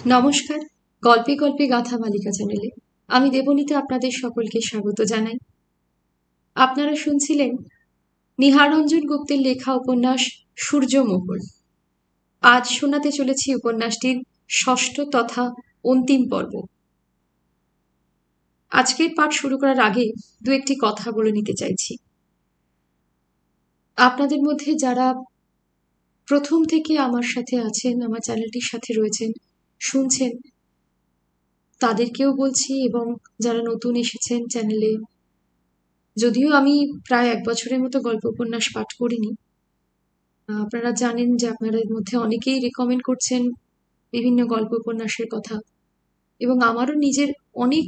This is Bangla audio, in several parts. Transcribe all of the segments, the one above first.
নমস্কার। গল্পে গল্পে গাথা মালিকা চ্যানেলে আমি দেবনীতা আপনাদের সকলকে স্বাগত জানাই। আপনারা শুনছিলেন নিহাররঞ্জন গুপ্তের লেখা উপন্যাস সূর্যমোহর। আজ শোনাতে চলেছি উপন্যাসটির ষষ্ঠ তথা অন্তিম পর্ব। আজকের পাঠ শুরু করার আগে দু একটি কথা বলে নিতে চাইছি। আপনাদের মধ্যে যারা প্রথম থেকে আমার সাথে আছেন, আমার চ্যানেলটির সাথে রয়েছেন, শুনছেন, তাদেরকেও বলছি, এবং যারা নতুন এসেছেন চ্যানেলে, যদিও আমি প্রায় 1 বছরের মতো গল্প উপন্যাস পাঠ করিনি, আপনারা জানেন যে আপনাদের মধ্যে অনেকেই রেকমেন্ড করছেন বিভিন্ন গল্প উপন্যাসের কথা, এবং আমারও নিজের অনেক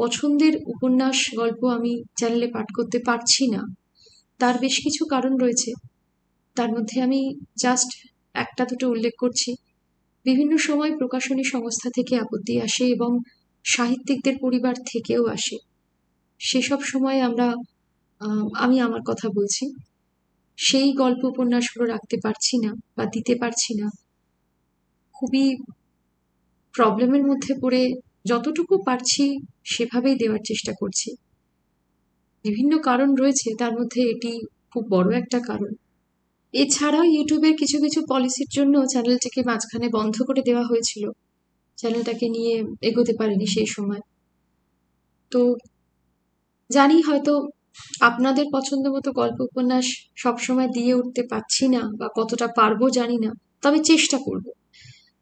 পছন্দের উপন্যাস গল্প আমি চ্যানেলে পাঠ করতে পারছি না। তার বেশ কিছু কারণ রয়েছে, তার মধ্যে আমি জাস্ট একটা দুটো উল্লেখ করছি। বিভিন্ন সময় প্রকাশনী সংস্থা থেকে আপত্তি আসে এবং সাহিত্যিকদের পরিবার থেকেও আসে। সেসব সময় আমি আমার কথা বলছি, সেই গল্প উপন্যাসগুলো রাখতে পারছি না বা দিতে পারছি না। খুবই প্রবলেমের মধ্যে পড়ে যতটুকু পারছি সেভাবেই দেওয়ার চেষ্টা করছি। বিভিন্ন কারণ রয়েছে, তার মধ্যে এটি খুব বড় একটা কারণ। এছাড়াও ইউটিউবের কিছু কিছু পলিসির জন্য চ্যানেলটিকে মাঝখানে বন্ধ করে দেওয়া হয়েছিল, চ্যানেলটাকে নিয়ে এগোতে পারেনি সেই সময়। তো জানি হয়তো আপনাদের পছন্দ মতো গল্প উপন্যাস সবসময় দিয়ে উঠতে পারছি না, বা কতটা পারবো জানি না, তবে চেষ্টা করব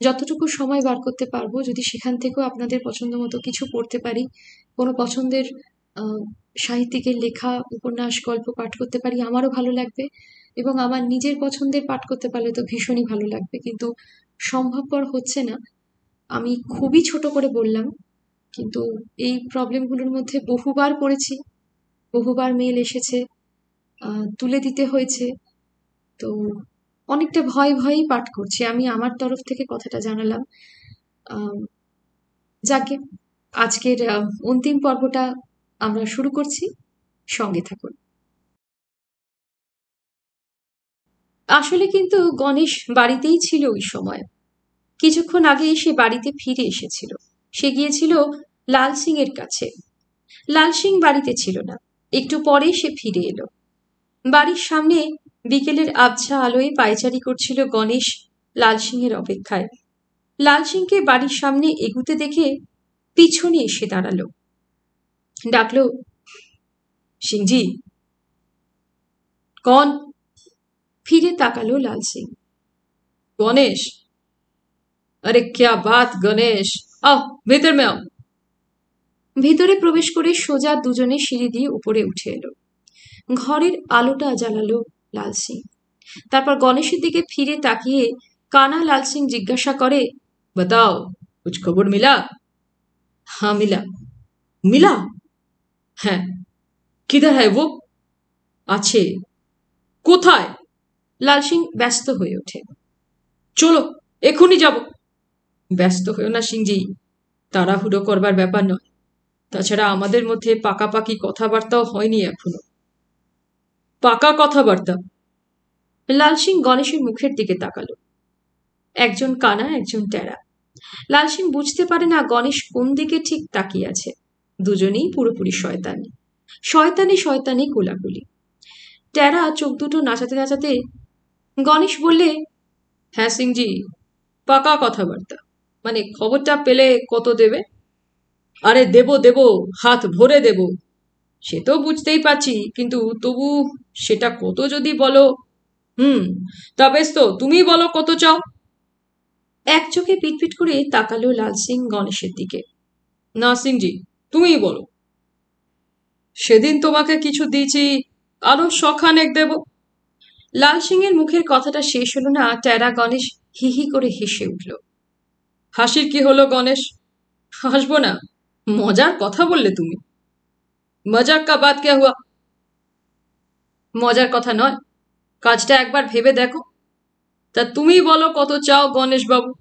যতটুকু সময় বার করতে পারবো। যদি সেখান থেকেও আপনাদের পছন্দ মতো কিছু পড়তে পারি, কোনো পছন্দের সাহিত্যিকের লেখা উপন্যাস গল্প পাঠ করতে পারি, আমারও ভালো লাগবে, এবং আমার নিজের পছন্দের পাঠ করতে পারলে তো ভীষণই ভালো লাগবে। কিন্তু সম্ভবপর হচ্ছে না। আমি খুবই ছোট করে বললাম, কিন্তু এই প্রবলেমগুলোর মধ্যে বহুবার পড়েছি, বহুবার মেল এসেছে, তুলে দিতে হয়েছে। তো অনেকটা ভয় ভয়েই পাঠ করছি, আমি আমার তরফ থেকে কথাটা জানালাম। যাকে আজকের অন্তিম পর্বটা আমরা শুরু করছি, সঙ্গে থাকুন। আসলে কিন্তু গণেশ বাড়িতেই ছিল ওই সময়। কিছুক্ষণ আগে সে বাড়িতে ফিরে এসেছিল। সে গিয়েছিল লাল সিং এর কাছে। লাল সিং বাড়িতে ছিল না। একটু পরে সে ফিরে এলো। বাড়ির সামনে বিকেলের আবছা আলোয় পায়চারি করছিল গণেশ লাল সিং এর অপেক্ষায়। লাল সিংকে বাড়ির সামনে এগুতে দেখে পিছনে এসে দাঁড়ালো। ডাকলো, সিংজি। কন? ফিরে তাকালো লাল সিং। গণেশ। আরে ক্যা বাত গণেশ, আও ভেতর মে আও। ভিতরে প্রবেশ করে সোজা দুজনে সিঁড়ি দিয়ে উপরে উঠে এলো। ঘরের আলোটা জ্বালালো লাল সিং। তারপর গণেশের দিকে ফিরে তাকিয়ে কানা লাল সিং জিজ্ঞাসা করে, बताओ कुछ खबर मिला? हाँ मिला। मिला? হ্যাঁ। किधर है वो? আছে। কোথায়? লাল সিং ব্যস্ত হয়ে ওঠে। চলো এখনই যাব। ব্যস্ত হয়েও না সিংজি, তাড়াহুড়ো করবার ব্যাপার নয়। তাছাড়া আমাদের মধ্যে পাকাপাকি কথাবার্তাও হয়নি এখনো। পাকা কথাবার্তা? লাল সিং গণেশের মুখের দিকে তাকালো। একজন কানা, একজন টেরা। লাল সিং বুঝতে পারে না গণেশ কোন দিকে ঠিক তাকিয়ে আছে। দুজনেই পুরোপুরি শয়তানি, শয়তানি শয়তানি কোলাকুলি। টেরা চোখ দুটো নাচাতে নাচাতে গণেশ বললে, হ্যাঁ সিংজি, পাকা কথাবার্তা। মানে খবরটা পেলে কত দেবে? আরে দেব দেব, হাত ভরে দেব। সে তো বুঝতেই পারছি, কিন্তু তবু সেটা কত যদি বলো। হুম, তা বেশ, তো তুমি বলো কত চাও। এক চোখে পিটপিট করে তাকালো লাল সিং গণেশের দিকে। না সিংজি, তুমিই বলো। সেদিন তোমাকে কিছু দিয়েছি, আরো শখানেক দেব। লাল সিং এর মুখের কথাটা শেষ হলো না, টেরা গণেশ হি হি করে হেসে উঠল। হাসির কি হলো গণেশ? হাসবো না? মজার কথা বললে তুমি। মজাক কা বাত ক্যা হুয়া? মজার কথা নয়, কাজটা একবার ভেবে দেখো। তা তুমি বলো কত চাও গণেশ বাবু।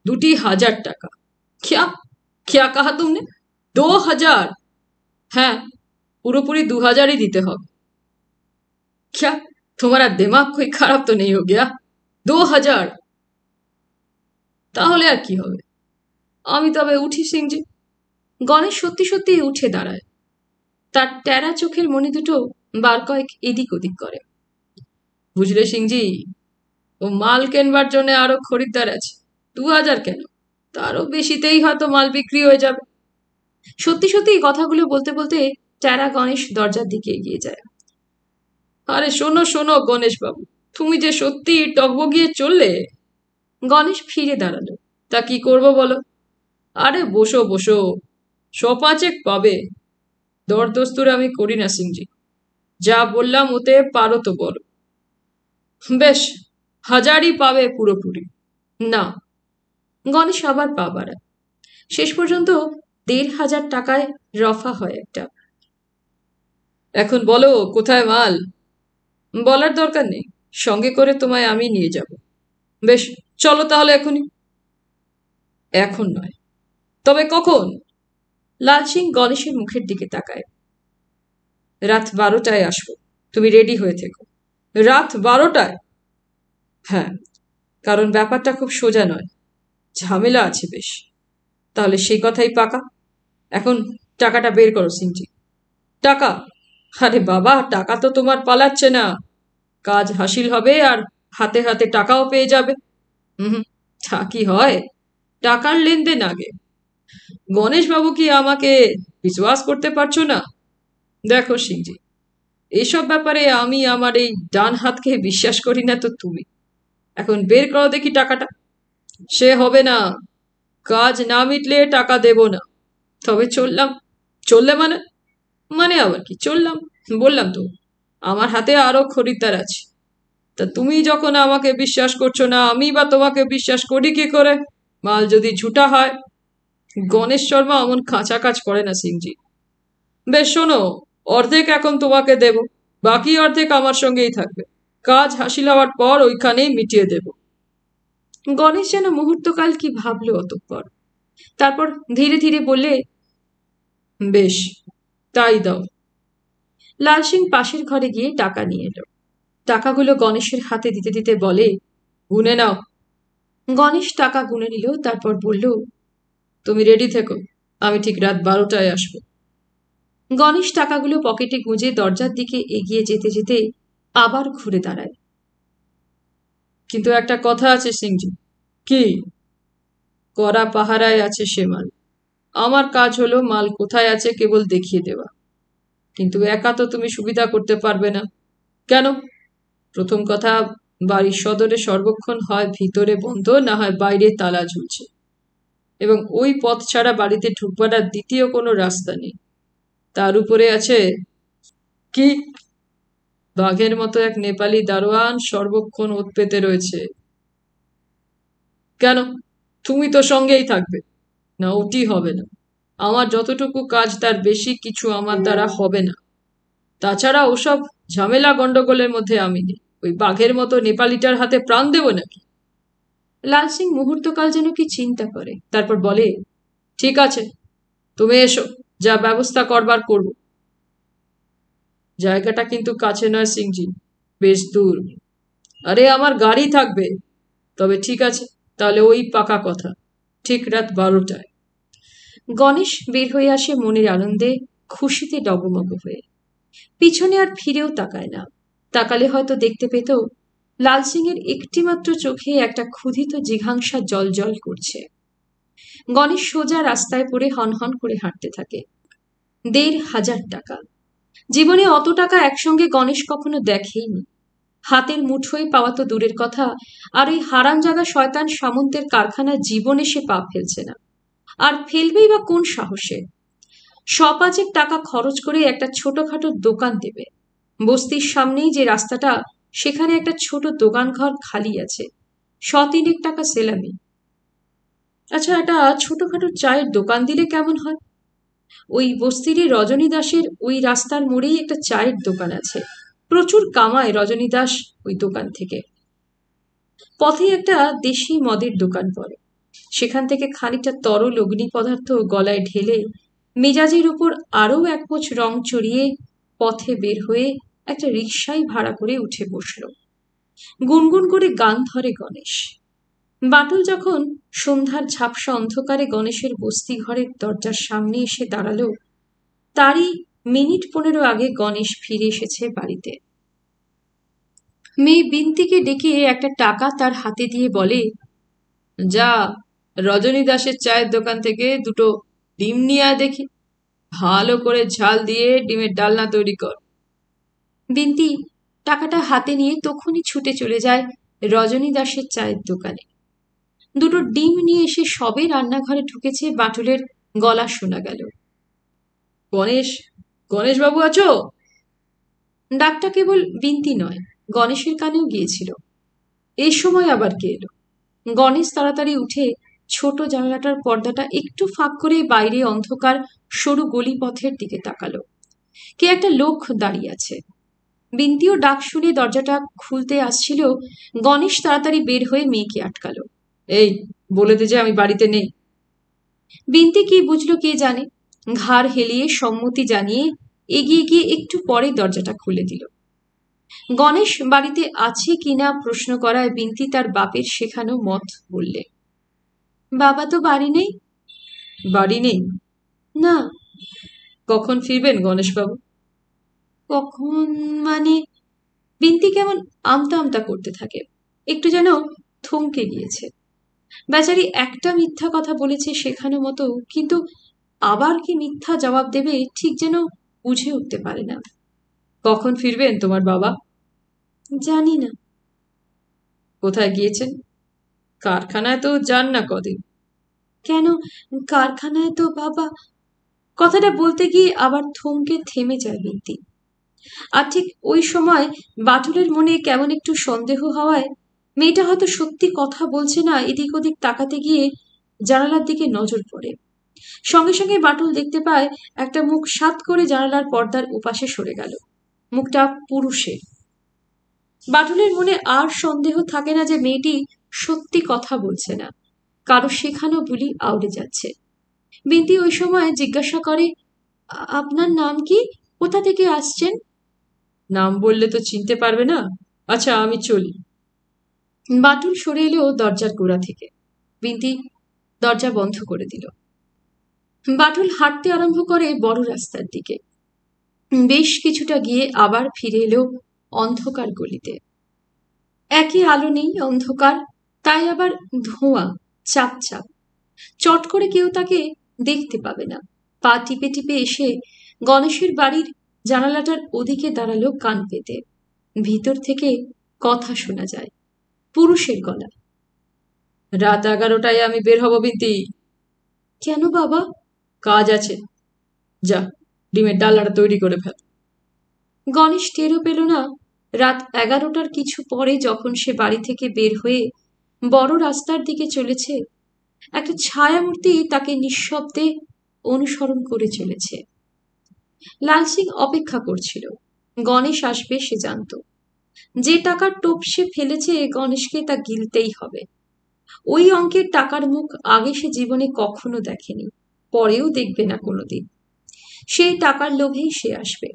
2,000 টাকা। क्या क्या कहा तुमने? 2,000? হ্যাঁ, পুরোপুরি 2,000ই দিতে হবে। क्या तुम्हारा दिमाग कोई खराब तो नहीं हो गया? 2,000? তাহলে আর কি হবে, আমি তবে উঠি সিংজি। গণেশ সত্যি সত্যি উঠে দাঁড়ায়। তার টেরা চোখের মণি দুটো বার কয়েক এদিক ওদিক করে। বুঝলে সিংজি, ও মাল কেনবার জন্য আরো খরিদ্দার আছে, 2000 কেন, তারও বেশিতেই হয়তো মাল বিক্রি হয়ে যাবে। সত্যি সত্যি কথাগুলো বলতে বলতে টেরা গণেশ দরজার দিকে এগিয়ে যায়। আরে শোনো শোনো গণেশ বাবু, তুমি যে সত্যি টকবগিয়ে চললে। গণেশ ফিরে দাঁড়ালো। তা কি করবো বলো? আরে বসো বসো, 100-5 পাবে। দরদস্তুর আমি করি না সিংজি, যা বললাম ওতে পারো তো বলো। বেশ, 1000ই পাবে পুরোপুরি। না। গণেশ আবার পা বাড়ায়। শেষ পর্যন্ত 1500 টাকায় রফা হয় একটা। এখন বলো কোথায় মাল? বলার দরকার নেই, সঙ্গে করে তোমায় আমি নিয়ে যাব। বেশ, চলো তাহলে এখনই। এখন নয়, তবে কখন? লাল সিং গণেশের মুখের দিকে তাকায়। রাত 12টায় আসবো, তুমি রেডি হয়ে থেকো। রাত 12টায়? হ্যাঁ, কারণ ব্যাপারটা খুব সোজা নয়, ঝামেলা আছে বেশ। তাহলে সেই কথাই পাকা। এখন টাকাটা বের করো সিংজি। টাকা? আরে বাবা, টাকা তো তোমার পালাচ্ছে না, কাজ হাসিল হবে আর হাতে হাতে টাকাও পেয়ে যাবে। হুম, তা কি হয়? টাকার লেনদেন আগে। গণেশ বাবু কি আমাকে বিশ্বাস করতে পারছো না? দেখো সিংজি, এইসব ব্যাপারে আমি আমার এই ডান হাতকে বিশ্বাস করি না তো তুমি। এখন বের করো দেখি টাকাটা। সে হবে না, কাজ না মিটলে টাকা দেব না। তবে চললাম। চললে মানে? মানে আবার কি, চললাম। বললাম তো, আমার হাতে আরো খরিদ্দার আছে। তা তুমি যখন আমাকে বিশ্বাস করছো না, আমি বা তোমাকে বিশ্বাস করি কি করে? মাল যদি ঝুটা হয়। গণেশ শর্মা অমন খাঁচা কাজ করে না সিংজি। বেশ শোনো, অর্ধেক এখন তোমাকে দেব, বাকি অর্ধেক আমার সঙ্গেই থাকবে। কাজ হাসিল হওয়ার পর ওইখানেই মিটিয়ে দেব। গণেশ যেন মুহূর্তকাল কি ভাবলো অতঃপর। তারপর ধীরে ধীরে বললে, বেশ, তাই দাও। লাল সিং পাশের ঘরে গিয়ে টাকা নিয়ে এলো। টাকাগুলো গণেশের হাতে দিতে দিতে বলে, গুনে নাও। গণেশ টাকা গুনে নিল। তারপর বলল, তুমি রেডি থেকো, আমি ঠিক রাত 12টায় আসবো। গণেশ টাকাগুলো পকেটে গুঁজে দরজার দিকে এগিয়ে যেতে যেতে আবার ঘুরে দাঁড়ায়। কিন্তু একটা কথা আছে সিংজি। কি? কড়া পাহারায় আছে সে মাল। আমার কাজ হলো মাল কোথায় আছে কেবল দেখিয়ে দেওয়া। কিন্তু একা তো তুমি সুবিধা করতে পারবে না। কেন? প্রথম কথা, বাড়ির সদরে সর্বক্ষণ হয় ভিতরে বন্ধ, না হয় বাইরে তালা ঝুলছে, এবং ওই পথ ছাড়া বাড়িতে ঢুকবার আর দ্বিতীয় কোনো রাস্তা নেই। তার উপরে আছে কি? বাঘের মতো এক নেপালি দারোয়ান সর্বক্ষণ ওত পেতে রয়েছে। কেন? তুমি তো সঙ্গেই থাকবে। না, ওটি হবে না। আমার যতটুকু কাজ তার বেশি কিছু আমার দ্বারা হবে না। তাছাড়া ওসব ঝামেলা গন্ডগোলের মধ্যে আমি নেই। ওই বাঘের মতো নেপালিটার হাতে প্রাণ দেব নাকি? লাল সিং মুহূর্তকাল যেন কি চিন্তা করে। তারপর বলে, ঠিক আছে, তুমি এসো, যা ব্যবস্থা করবার করব। জায়গাটা কিন্তু কাছে নয় সিংজি, বেশ দূর। আরে আমার গাড়ি থাকবে। তবে ঠিক আছে, তাহলে ওই পাকা কথা, ঠিক রাত 12টায়। গণেশ বের হয়ে আসে মনের আনন্দে, খুশিতে ডগমগ হয়ে। পিছনে আর ফিরেও তাকায় না। তাকালে হয়তো দেখতে পেত লাল সিং এর একটিমাত্র চোখে একটা ক্ষুধিত জিঘাংসা জল জল করছে। গণেশ সোজা রাস্তায় পড়ে হনহন করে হাঁটতে থাকে। 1500 টাকা। জীবনে অত টাকা একসঙ্গে গণেশ কখনো দেখেইনি। হাতের মুঠোয় পাওয়া তো দূরের কথা, আর ওই হারামজাদা শয়তান সামন্তের কারখানায় জীবনে সে পা ফেলছে না। আর ফেলবেই বা কোন সাহসে? 100-5 টাকা খরচ করে একটা ছোটখাটো দোকান দেবে। বস্তির সামনেই যে রাস্তাটা, সেখানে একটা ছোট দোকান ঘর খালি আছে। 100-3 টাকা সেলামি। আচ্ছা, একটা ছোটখাটো চায়ের দোকান দিলে কেমন হয়? ওই বস্তির রজনী দাসের ওই রাস্তার মোড়েই একটা চায়ের দোকান আছে। প্রচুর কামায় রজনী দাস ওই দোকান থেকে। পথে একটা দেশি মদের দোকান পড়ে। সেখান থেকে খানিকটা তরল অগ্নি পদার্থ গলায় ঢেলে মেজাজের উপর আরও এক পোঁচ রং চড়িয়ে পথে বের হয়ে একটা রিকশাই ভাড়া করে উঠে বসল। গুনগুন করে গান ধরে গণেশ। বাটুল যখন সন্ধ্যার ঝাপসা অন্ধকারে গণেশের বস্তি ঘরের দরজার সামনে এসে দাঁড়ালো, তারই মিনিট 15 আগে গণেশ ফিরে এসেছে বাড়িতে। মেয়ে বিন্তিকে ডেকে একটা টাকা তার হাতে দিয়ে বলে, যা রজনী দাসের চায়ের দোকান থেকে 2টো ডিম নিয়ে আয় দেখি, ভালো করে ঝাল দিয়ে ডিমের ডালনা তৈরি কর। বিন্তি টাকাটা হাতে নিয়ে তখনই ছুটে চলে যায় রজনী দাসের চায়ের দোকানে। 2টো ডিম নিয়ে এসে সবে রান্নাঘরে ঢুকেছে, বাটুলের গলা শোনা গেল, গণেশ, গণেশ বাবু আছো? ডাকটা কেবল বিন্তি নয়, গণেশের কানেও গিয়েছিল। এই সময় আবার কে এলো? গণেশ তাড়াতাড়ি উঠে ছোট জানালাটার পর্দাটা একটু ফাঁক করে বাইরে অন্ধকার সরু গলিপথের দিকে তাকালো। কে একটা লোক দাঁড়িয়ে আছে। বিন্তিও ডাক শুনে দরজাটা খুলতে আসছিল, গণেশ তাড়াতাড়ি বের হয়ে মেয়েকে আটকালো। এই, বলে দে যে আমি বাড়িতে নেই। বিন্তি কি বুঝলো কে জানে, ঘাড় হেলিয়ে সম্মতি জানিয়ে এগিয়ে গিয়ে একটু পরে দরজাটা খুলে দিল। গণেশ বাড়িতে আছে কিনা প্রশ্ন করায় বিন্তি তার বাপের শেখানো মত বললে, বাবা তো বাড়ি নেই। বাড়ি নেই? না। কখন ফিরবেন গণেশবাবু? কখন মানে? বিন্তি কেমন আমতা আমতা করতে থাকে, একটু যেন থমকে গিয়েছে। বেচারি একটা মিথ্যা কথা বলেছে শেখানো মতো, কিন্তু আবার কি মিথ্যা জবাব দেবে ঠিক যেন বুঝে উঠতে পারে না। কখন ফিরবেন তোমার বাবা? জানি না। কোথায় গিয়েছেন? কারখানায় তো যান না কদিন। কেন, কারখানায় তো বাবা। কথাটা বলতে গিয়ে আবার থমকে থেমে যায় বিন্তি। আর ঠিক ওই সময় বাটুলের মনে কেমন একটু সন্দেহ হওয়ায় মেয়েটা হয়তো সত্যি কথা বলছে না, এদিক ওদিক তাকাতে গিয়ে জানালার দিকে নজর পড়ে। সঙ্গে সঙ্গে বাটুল দেখতে পায় একটা মুখ সাত করে জানালার পর্দার উপাশে সরে গেল। মুখটা পুরুষের। বাটুলের মনে আর সন্দেহ থাকে না যে মেয়েটি সত্যি কথা বলছে না, কারো শেখানো বুলি আউড়ে যাচ্ছে। বিন্তি ওই সময় জিজ্ঞাসা করে, আপনার নাম কি, কোথা থেকে আসছেন? নাম বললে তো চিনতে পারবে না। আচ্ছা, আমি চলি। বাটুল সরে এলো দরজার গোড়া থেকে। বিন্তি দরজা বন্ধ করে দিল। বাটুল হাঁটতে আরম্ভ করে বড় রাস্তার দিকে। বেশ কিছুটা গিয়ে আবার ফিরে এলো অন্ধকার গলিতে। একই আলো নেই, অন্ধকার, তাই আবার ধোঁয়া, চাপ চাপ। চট করে কেউ তাকে দেখতে পাবে না। পা টিপে টিপে এসে গণেশের বাড়ির জানালাটার ওদিকে দাঁড়ালো কান পেতে। ভিতর থেকে কথা শোনা যায়, পুরুষের গলা। রাত 11টায় আমি বের হব বিন্তি। কেন বাবা? কাজ আছে, যা ডিমের ডালনাটা তৈরি করে ফেল। গণেশ টেরও পেল না রাত 11টার কিছু পরে যখন সে বাড়ি থেকে বের হয়ে বড় রাস্তার দিকে চলেছে, একটা ছায়ামূর্তি তাকে নিঃশব্দে অনুসরণ করে চলেছে। লাল সিং অপেক্ষা করছিল, গণেশ আসবে সে জানত। যে টাকার টোপ সে ফেলেছে গণেশকে তা গিলতেই হবে। ওই অঙ্কের টাকার মুখ আগে সে জীবনে কখনো দেখেনি, পরেও দেখবে না কোনোদিন। সেই টাকার লোভেই সে আসবে,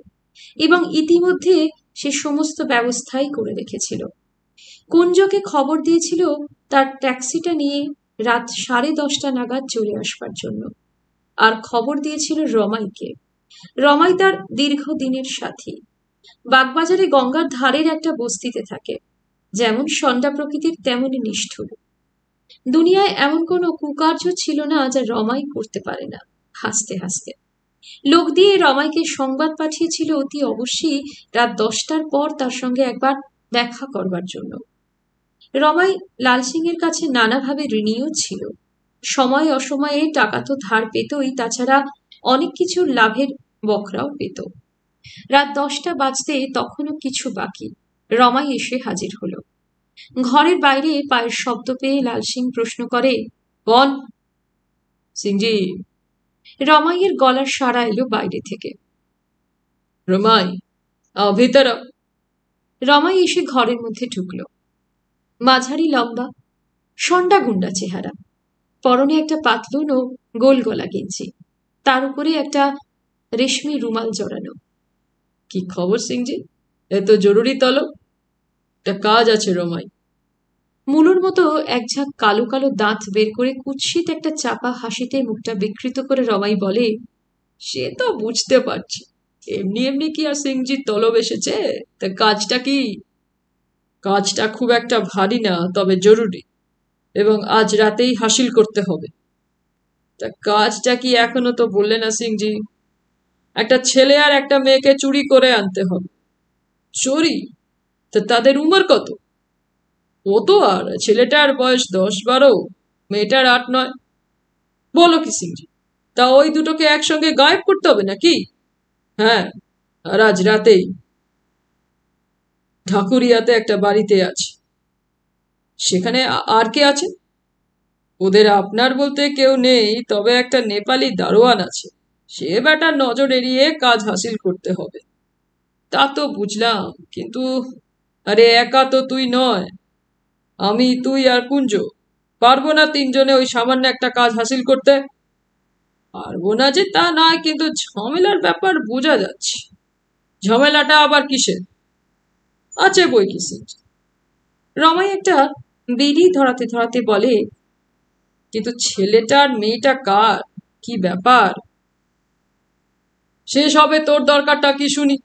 এবং ইতিমধ্যে সে সমস্ত ব্যবস্থাই করে রেখেছিল। কুঞ্জকে খবর দিয়েছিল তার ট্যাক্সিটা নিয়ে রাত 10:30 নাগাদ চলে আসবার জন্য, আর খবর দিয়েছিল রমাইকে। রমাই তার দীর্ঘদিনের সাথী, বাগবাজারে গঙ্গার ধারের একটা বস্তিতে থাকে। যেমন সন্ধ্যা প্রকৃতির তেমনই নিষ্ঠুর। দুনিয়ায় এমন কোনো কুকার্য ছিল না যা রমাই করতে পারে না। হাসতে হাসতে লোক দিয়ে রমাইকে সংবাদ পাঠিয়েছিল অতি অবশ্যই রাত 10টার পর তার সঙ্গে একবার দেখা করবার জন্য। রমাই লাল সিংয়ের কাছে নানাভাবে ঋণীও ছিল। সময় অসময়ে টাকা তো ধার পেতই, তাছাড়া অনেক কিছুর লাভের বকরাও পেত। রাত 10টা বাজতে তখনও কিছু বাকি। রমাই এসে হাজির হলো। ঘরের বাইরে পায়ের শব্দ পেয়ে লাল সিং প্রশ্ন করে, কন? সিংজি। রমাইয়ের গলার সাড়া এলো বাইরে থেকে। রমাই, ভিতর। রমাই এসে ঘরের মধ্যে ঢুকলো। মাঝারি লম্বা, সন্ডা গুন্ডা চেহারা, পরনে একটা পাতলুন ও গোল গলা গেঞ্জি, তার উপরে একটা রেশমি রুমাল জড়ানো। কি খবর সিংজি, এত জরুরি তলব? একটা কাজ আছে রমাই। মুলোর মতো এক ঝাঁক কালো কালো দাঁত বের করে কুৎসিত একটা চাপা হাসিতে মুখটা বিকৃত করে রমাই বলে, সে তো বুঝতে পারছি। এমনি এমনি কি আর সিংজি তলব এসেছে? তা কাজটা কি? কাজটা খুব একটা ভারী না, তবে জরুরি, এবং আজ রাতেই হাসিল করতে হবে। তা কাজটা কি এখনো তো বললে না সিংজি? একটা ছেলে আর একটা মেয়েকে চুরি করে আনতে হবে। চুরি? তা তাদের উমর কত? ও তো আর ছেলেটার বয়স 10-12, মেয়েটার 8-9। বলো কি সিংজি? তা ওই দুটোকে একসঙ্গে গায়েব করতে হবে নাকি? হ্যাঁ, আর আজ রাতেই। ঢাকুরিয়াতে একটা বাড়িতে আছে। সেখানে আর কে আছে? ওদের আপনার বলতে কেউ নেই, তবে একটা নেপালি দারোয়ান আছে। সে বেটার নজর এড়িয়ে কাজ হাসিল করতে হবে। তা তো বুঝলাম, কিন্তু আরে একা তো তুই নয়, আমি, তুই আর কুঞ্জ পারবো না তিনজনে ওই সামান্য একটা কাজ হাসিল করতে? পারবো না যে তা নয়, কিন্তু ঝামেলার ব্যাপার বোঝা যাচ্ছে। ঝামেলাটা আবার কিসের? আছে বই কি সিংজি। রমাই একটা বিড়ি ধরাতে ধরাতে বলে, কিন্তু ছেলেটার মেয়েটা কার, কি ব্যাপার? শেষ হবে তোর দরকারটা কি শুনি।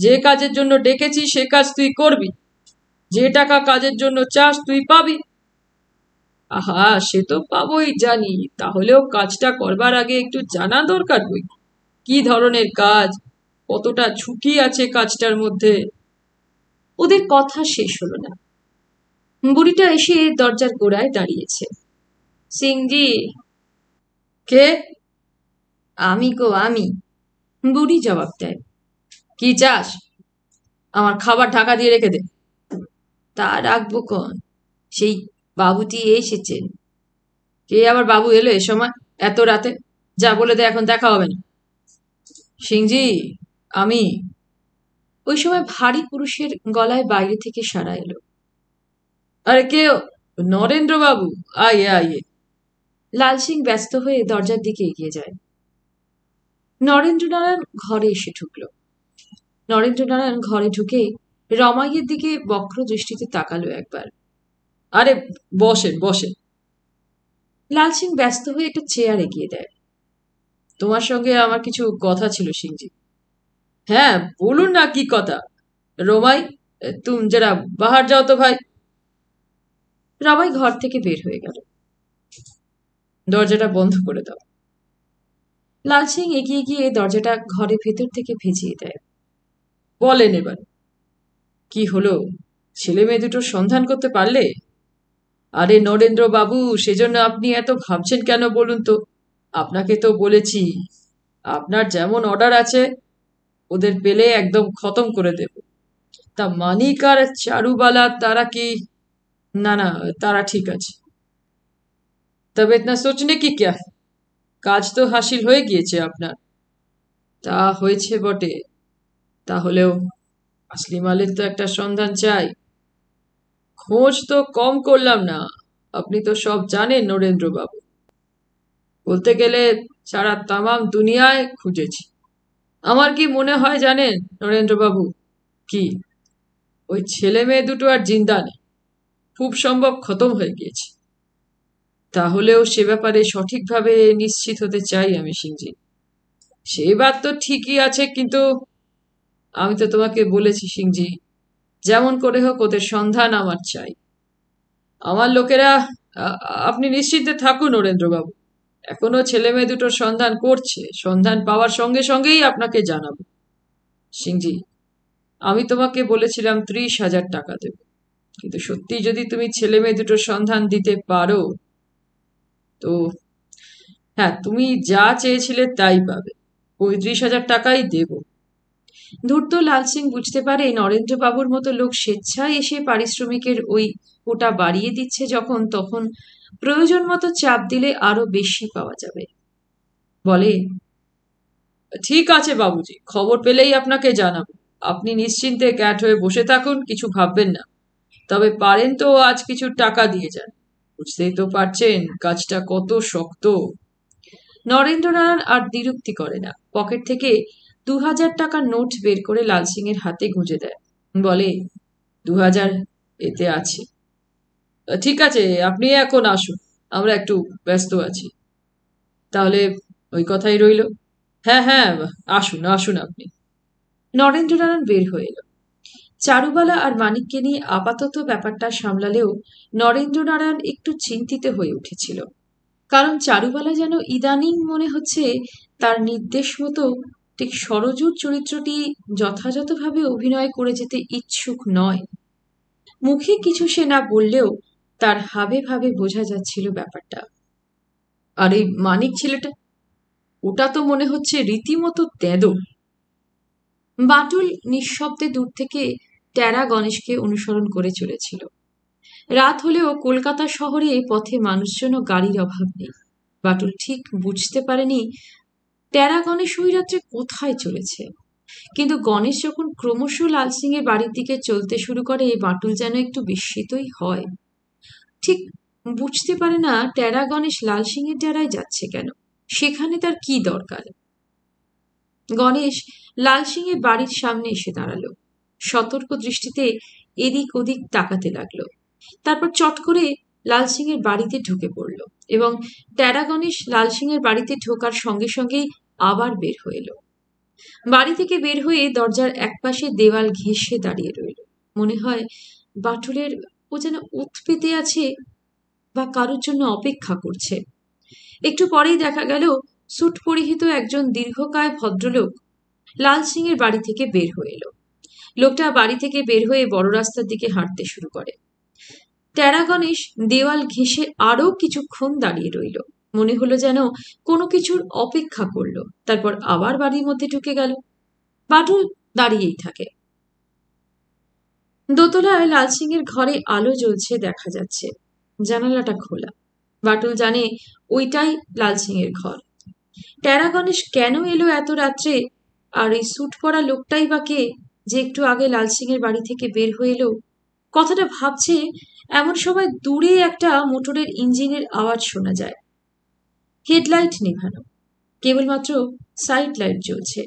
যে কাজের জন্য ডেকেছি সে কাজ তুই করবি, যে টাকা কাজের জন্য চাস তুই পাবি। আহা, সে তো পাবোই জানি, তাহলেও কাজটা করবার আগে একটু জানা দরকার বই। কি ধরনের কাজ, কতটা ঝুঁকি আছে কাজটার মধ্যে। ওদের কথা শেষ হলো না। বুড়িটা এসে দরজার গোড়ায় দাঁড়িয়েছে। সিংজি। কে? আমি গো, আমি। বুড়ি জবাব দেয়। কি চাস? আমার খাবার ঢাকা দিয়ে রেখে দে। তা রাখবো কন, সেই বাবুটি এসেছেন। কে আবার বাবু এলো এ সময়, এত রাতে? যা বলে দে, এখন দেখা হবে না। সিংজি, আমি। ওই সময় ভারী পুরুষের গলায় বাইরে থেকে সাড়া এলো। আরে কে? নরেন্দ্র বাবু, আইয়ে আইয়ে। লাল সিং ব্যস্ত হয়ে দরজার দিকে এগিয়ে যায়। নরেন্দ্রনারায়ণ ঘরে এসে ঢুকল। নরেন্দ্রনারায়ণ ঘরে ঢুকে রমাইয়ের দিকে বক্র দৃষ্টিতে তাকালো একবার। আরে বসেন বসেন। লাল সিং ব্যস্ত হয়ে একটা চেয়ার এগিয়ে দেয়। তোমার সঙ্গে আমার কিছু কথা ছিল সিংজি। হ্যাঁ বলুন না, কি কথা? রোমাই, তুম যারা বাহার যাও তো ভাই। রমাই ঘর থেকে বের হয়ে গেল। দরজাটা বন্ধ করে দাও। লাল সিং এগিয়ে গিয়ে দরজাটা ঘরে ভেতর থেকে ভেজিয়ে দেয়। বলেন এবার, কি হলো? ছেলে মেয়ে দুটোর সন্ধান করতে পারলে? আরে নরেন্দ্র বাবু, সেজন্য আপনি এত ভাবছেন কেন বলুন তো? আপনাকে তো বলেছি, আপনার যেমন অর্ডার আছে ওদের পেলে একদম খতম করে দেব। তা মানিক আর চারুবালা তারা কি? না না, তারা ঠিক আছে। তবে ইতনা সোচনে কি ক্যা है? কাজ তো হাসিল হয়ে গিয়েছে আপনার। তা হয়েছে বটে, তাহলেও আসলি মালের তো একটা সন্ধান চাই। খোঁজ তো কম করলাম না, আপনি তো সব জানেন নরেন্দ্র বাবু। বলতে গেলে সারা তামাম দুনিয়ায় খুঁজেছি। আমার কি মনে হয় জানেন নরেন্দ্র বাবু? কি? ওই ছেলে মেয়ে দুটো আর জিন্দা নেই, খুব সম্ভব খতম হয়ে গিয়েছে। তাহলেও সে ব্যাপারে সঠিকভাবে নিশ্চিত হতে চাই আমি সিংজি। সেই বাত তো ঠিকই আছে, কিন্তু আমি তো তোমাকে বলেছি সিংজি, যেমন করে হোক ওদের সন্ধান আমার চাই। আমার লোকেরা, আ- আপনি নিশ্চিন্তে থাকুন নরেন্দ্রবাবু, এখনো ছেলে মেয়ে দুটোর সন্ধান করছে। সন্ধান পাওয়ার সঙ্গে সঙ্গেই আপনাকে জানাবো। সিংজি, আমি তোমাকে বলেছিলাম 30,000 টাকা দেব, কিন্তু সত্যি যদি তুমি ছেলে মেয়ে দুটোর সন্ধান দিতে পারো তো, হ্যাঁ, তুমি যা চেয়েছিলে তাই পাবে। 35,000 টাকাই দেব। ধূর্ত লাল সিং বুঝতে পারে নরেন্দ্রবাবুর মতো লোক স্বেচ্ছায় এসে পারিশ্রমিকের ওই কোটা বাড়িয়ে দিচ্ছে যখন, তখন প্রয়োজন মতো চাপ দিলে আরো বেশি পাওয়া যাবে। বলে, ঠিক আছে বাবুজি, খবর পেলেই আপনাকে জানাবো। আপনি নিশ্চিন্তে ক্যাট হয়ে বসে থাকুন, কিছু ভাববেন না। তবে পারেন তো আজ কিছু টাকা দিয়ে যান। বুঝতেই তো পারছেন কাজটা কত শক্ত। নরেন্দ্রনারায়ণ আর দ্বিরুক্তি করে না। পকেট থেকে 2,000 টাকার নোট বের করে লাল সিং এর হাতে গুঁজে দেয়। বলে, 2,000 এতে আছে। ঠিক আছে, আপনি এখন আসুন, আমরা একটু ব্যস্ত আছি। তাহলে ওই কথাই রইল। হ্যাঁ হ্যাঁ, আসুন আসুন আপনি। নরেন্দ্রনারায়ণ বের হয়ে এলো। চারুবালা আর মানিককে নিয়ে আপাতত ব্যাপারটা সামলালেও নরেন্দ্রনারায়ণ একটু চিন্তিত হয়ে উঠেছিল। কারণ চারুবালা যেন ইদানিং মনে হচ্ছে তার নির্দেশ মতো ঠিক সরজুর চরিত্রটি যথাযথভাবে অভিনয় করে যেতে ইচ্ছুক নয়। মুখে কিছু সে না বললেও তার হাবে ভাবে বোঝা যাচ্ছিল ব্যাপারটা। আর এই মানিক ছেলেটা, ওটা তো মনে হচ্ছে রীতিমতো তেঁদো। বাটুল নিঃশব্দে দূর থেকে টেরা গণেশকে অনুসরণ করে চলেছিল। রাত হলেও কলকাতা শহরে পথে মানুষজন ও গাড়ির অভাব নেই। বাটুল ঠিক বুঝতে পারেনি টেরা গণেশ ওই রাত্রে কোথায় চলেছে। কিন্তু গণেশ যখন ক্রমশ লাল সিং এর বাড়ির দিকে চলতে শুরু করে, বাটুল যেন একটু বিস্মিতই হয়। ঠিক বুঝতে পারে না টেরা গণেশ লাল সিং এর ডেরায় যাচ্ছে কেন, সেখানে তার কি দরকার। গণেশ লাল সিং এর বাড়ির সামনে এসে দাঁড়ালো। সতর্ক দৃষ্টিতে এদিক ওদিক তাকাতে লাগলো। তারপর চট করে লাল সিং এর বাড়িতে ঢুকে পড়ল এবং টেরা গণেশ লাল সিং এর বাড়িতে ঢোকার সঙ্গে সঙ্গেই আবার বের হয়ে এলো। বাড়ি থেকে বের হয়ে দরজার একপাশে দেওয়াল ঘেঁষে দাঁড়িয়ে রইল। মনে হয় বাটুলের ও যেন ওত পেতে আছে বা কারোর জন্য অপেক্ষা করছে। একটু পরেই দেখা গেল স্যুট পরিহিত একজন দীর্ঘকায় ভদ্রলোক লাল সিং এর বাড়ি থেকে বের হয়ে এলো। লোকটা বাড়ি থেকে বের হয়ে বড় রাস্তার দিকে হাঁটতে শুরু করে। টেরা গণেশ দেওয়াল ঘেঁষে আরো কিছুক্ষণ দাঁড়িয়ে রইল। মনে হলো যেন কোনো কিছুর অপেক্ষা করলো, তারপর আবার বাড়ির মধ্যে ঢুকে গেল। বাটুল দাঁড়িয়েই থাকে। দোতলায় লাল সিং এর ঘরে আলো জ্বলছে দেখা যাচ্ছে, জানালাটা খোলা। বাটুল জানে ওইটাই লাল সিং এর ঘর। টেরা গণেশ কেন এলো এত রাত্রে, আর এই স্যুট পরা লোকটাই বা কে যে একটু আগে লাল সিং এর বাড়ি থেকে বের হয়ে এলো। কথাটা ভাবছে এমন সময় দূরে একটা মোটরের ইঞ্জিনের আওয়াজ শোনা যায়। হেডলাইট নেভানো, কেবলমাত্র সাইড লাইট জ্বলছে।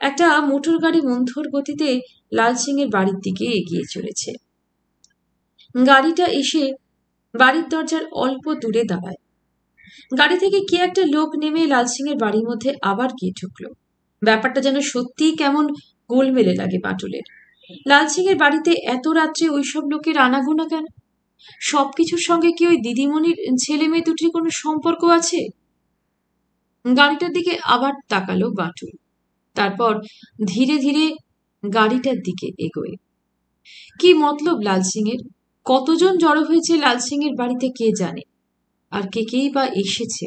একটা মোটর গাড়ি মন্থর গতিতে লাল সিং এর বাড়ির দিকে এগিয়ে চলেছে। গাড়িটা এসে বাড়ির দরজার অল্প দূরে দাঁড়ায়। গাড়ি থেকে কে একটা লোক নেমে লাল সিং এর বাড়ির মধ্যে আবার গিয়ে ঢুকলো। ব্যাপারটা যেন সত্যিই কেমন গোলমেলে লাগে বাটুলের। লাল সিং এর বাড়িতে এত রাত্রে ওইসব লোকের আনাগোনা কেন? সবকিছুর সঙ্গে কি ওই দিদিমণির ছেলে মেয়ে দুটির কোনো সম্পর্ক আছে? গাড়িটার দিকে আবার তাকালো বাটুল। তারপর ধীরে ধীরে গাড়িটার দিকে এগোয়। কি মতলব লাল সিং এর? কতজন জড়ো হয়েছে লাল সিং এর বাড়িতে কে জানে, আর কে কেই বা এসেছে।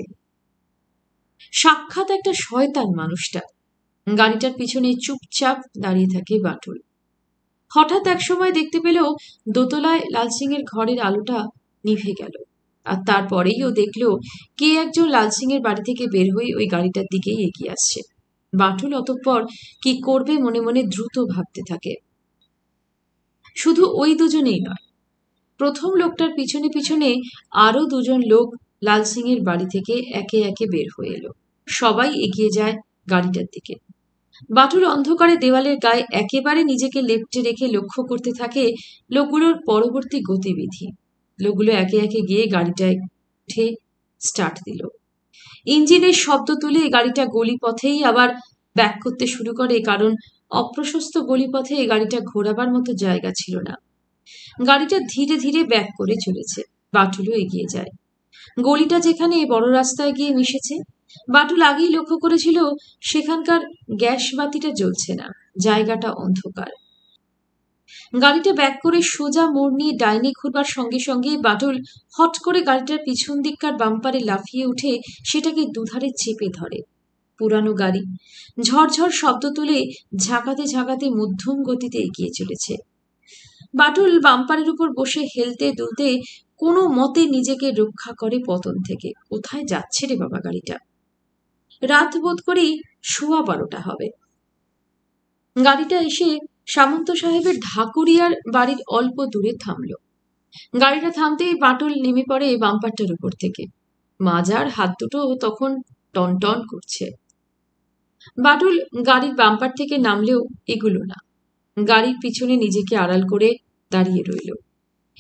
সাক্ষাৎ একটা শয়তান মানুষটা। গাড়িটার পিছনে চুপচাপ দাঁড়িয়ে থাকে বাটুল। হঠাৎ একসময় দেখতে পেল দোতলায় লাল সিং এর ঘরের আলোটা নিভে গেল, আর তারপরেই ও দেখল কে একজন লাল সিং এর বাড়ি থেকে বের হয়ে ওই গাড়িটার দিকেই এগিয়ে আসছে। বাটুল অতঃপর কি করবে মনে মনে দ্রুত ভাবতে থাকে। শুধু ওই দুজনেই নয়, প্রথম লোকটার পিছনে পিছনে আরো দুজন লোক লাল সিং এর বাড়ি থেকে একে একে বের হয়ে এলো। সবাই এগিয়ে যায় গাড়িটার দিকে। বাটুল অন্ধকারে দেওয়ালের গায়ে একেবারে নিজেকে লেপ্টে রেখে লক্ষ্য করতে থাকে লোকগুলোর পরবর্তী গতিবিধি। লোকগুলো একে একে গিয়ে গাড়িটায় উঠে স্টার্ট দিল। ইঞ্জিনের শব্দ তুলে গাড়িটা গলিপথেই আবার ব্যাক করতে শুরু করে, কারণ অপ্রশস্ত গলিপথে গাড়িটা ঘোরাবার মতো জায়গা ছিল না। গাড়িটা ধীরে ধীরে ব্যাক করে চলেছে। বাটুলও এগিয়ে যায়। গলিটা যেখানে বড় রাস্তায় গিয়ে মিশেছে, বাটুল আগেই লক্ষ্য করেছিল সেখানকার গ্যাস বাতিটা জ্বলছে না, জায়গাটা অন্ধকার। গাড়িটা ব্যাক করে সোজা মোড় নিয়ে ডাইনে ঘুরবার সঙ্গে সঙ্গে বাটুল হট করে গাড়িটার পিছন দিককার বাম্পারে লাফিয়ে উঠে সেটাকে দুধারে চেপে ধরে। পুরানো গাড়ি ঝরঝর শব্দ তুলে ঝাঁকাতে ঝাঁকাতে মধ্যম গতিতে এগিয়ে চলেছে। বাটুল বাম্পারের উপর বসে হেলতে দুলতে কোনো মতে নিজেকে রক্ষা করে পতন থেকে। কোথায় যাচ্ছে রে বাবা গাড়িটা? রাত বোধ করেই 12:15 হবে। গাড়িটা এসে সামন্ত সাহেবের ঢাকুরিয়ার বাড়ির অল্প দূরে থামল। গাড়িটা থামতেই বাটুল নেমে পড়ে বাম্পারটার উপর থেকে। মাজার হাত দুটো তখন টনটন করছে। বাটুল গাড়ির বাম্পার থেকে নামলেও এগুলো না। গাড়ির পিছনে নিজেকে আড়াল করে দাঁড়িয়ে রইল।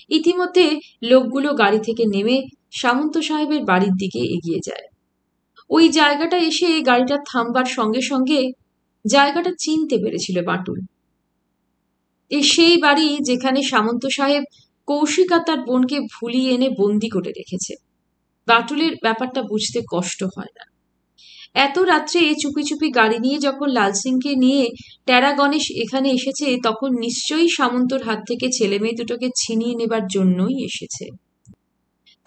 ইতিমধ্যে লোকগুলো গাড়ি থেকে নেমে সামন্ত সাহেবের বাড়ির দিকে এগিয়ে যায়। ওই জায়গাটা এসে গাড়িটা থামবার সঙ্গে সঙ্গে জায়গাটা চিনতে পেরেছিল বাটুল। সেই বাড়ি যেখানে সামন্ত সাহেব কৌশিক আর তার বোনকে ভুলিয়ে এনে বন্দি করে রেখেছে। বাটুলের ব্যাপারটা বুঝতে কষ্ট হয় না। এত রাত্রে চুপি চুপি গাড়ি নিয়ে যখন লাল সিংকে নিয়ে টেরা গণেশ এখানে এসেছে, তখন নিশ্চয়ই সামন্তর হাত থেকে ছেলে মেয়ে দুটোকে ছিনিয়ে নেবার জন্যই এসেছে।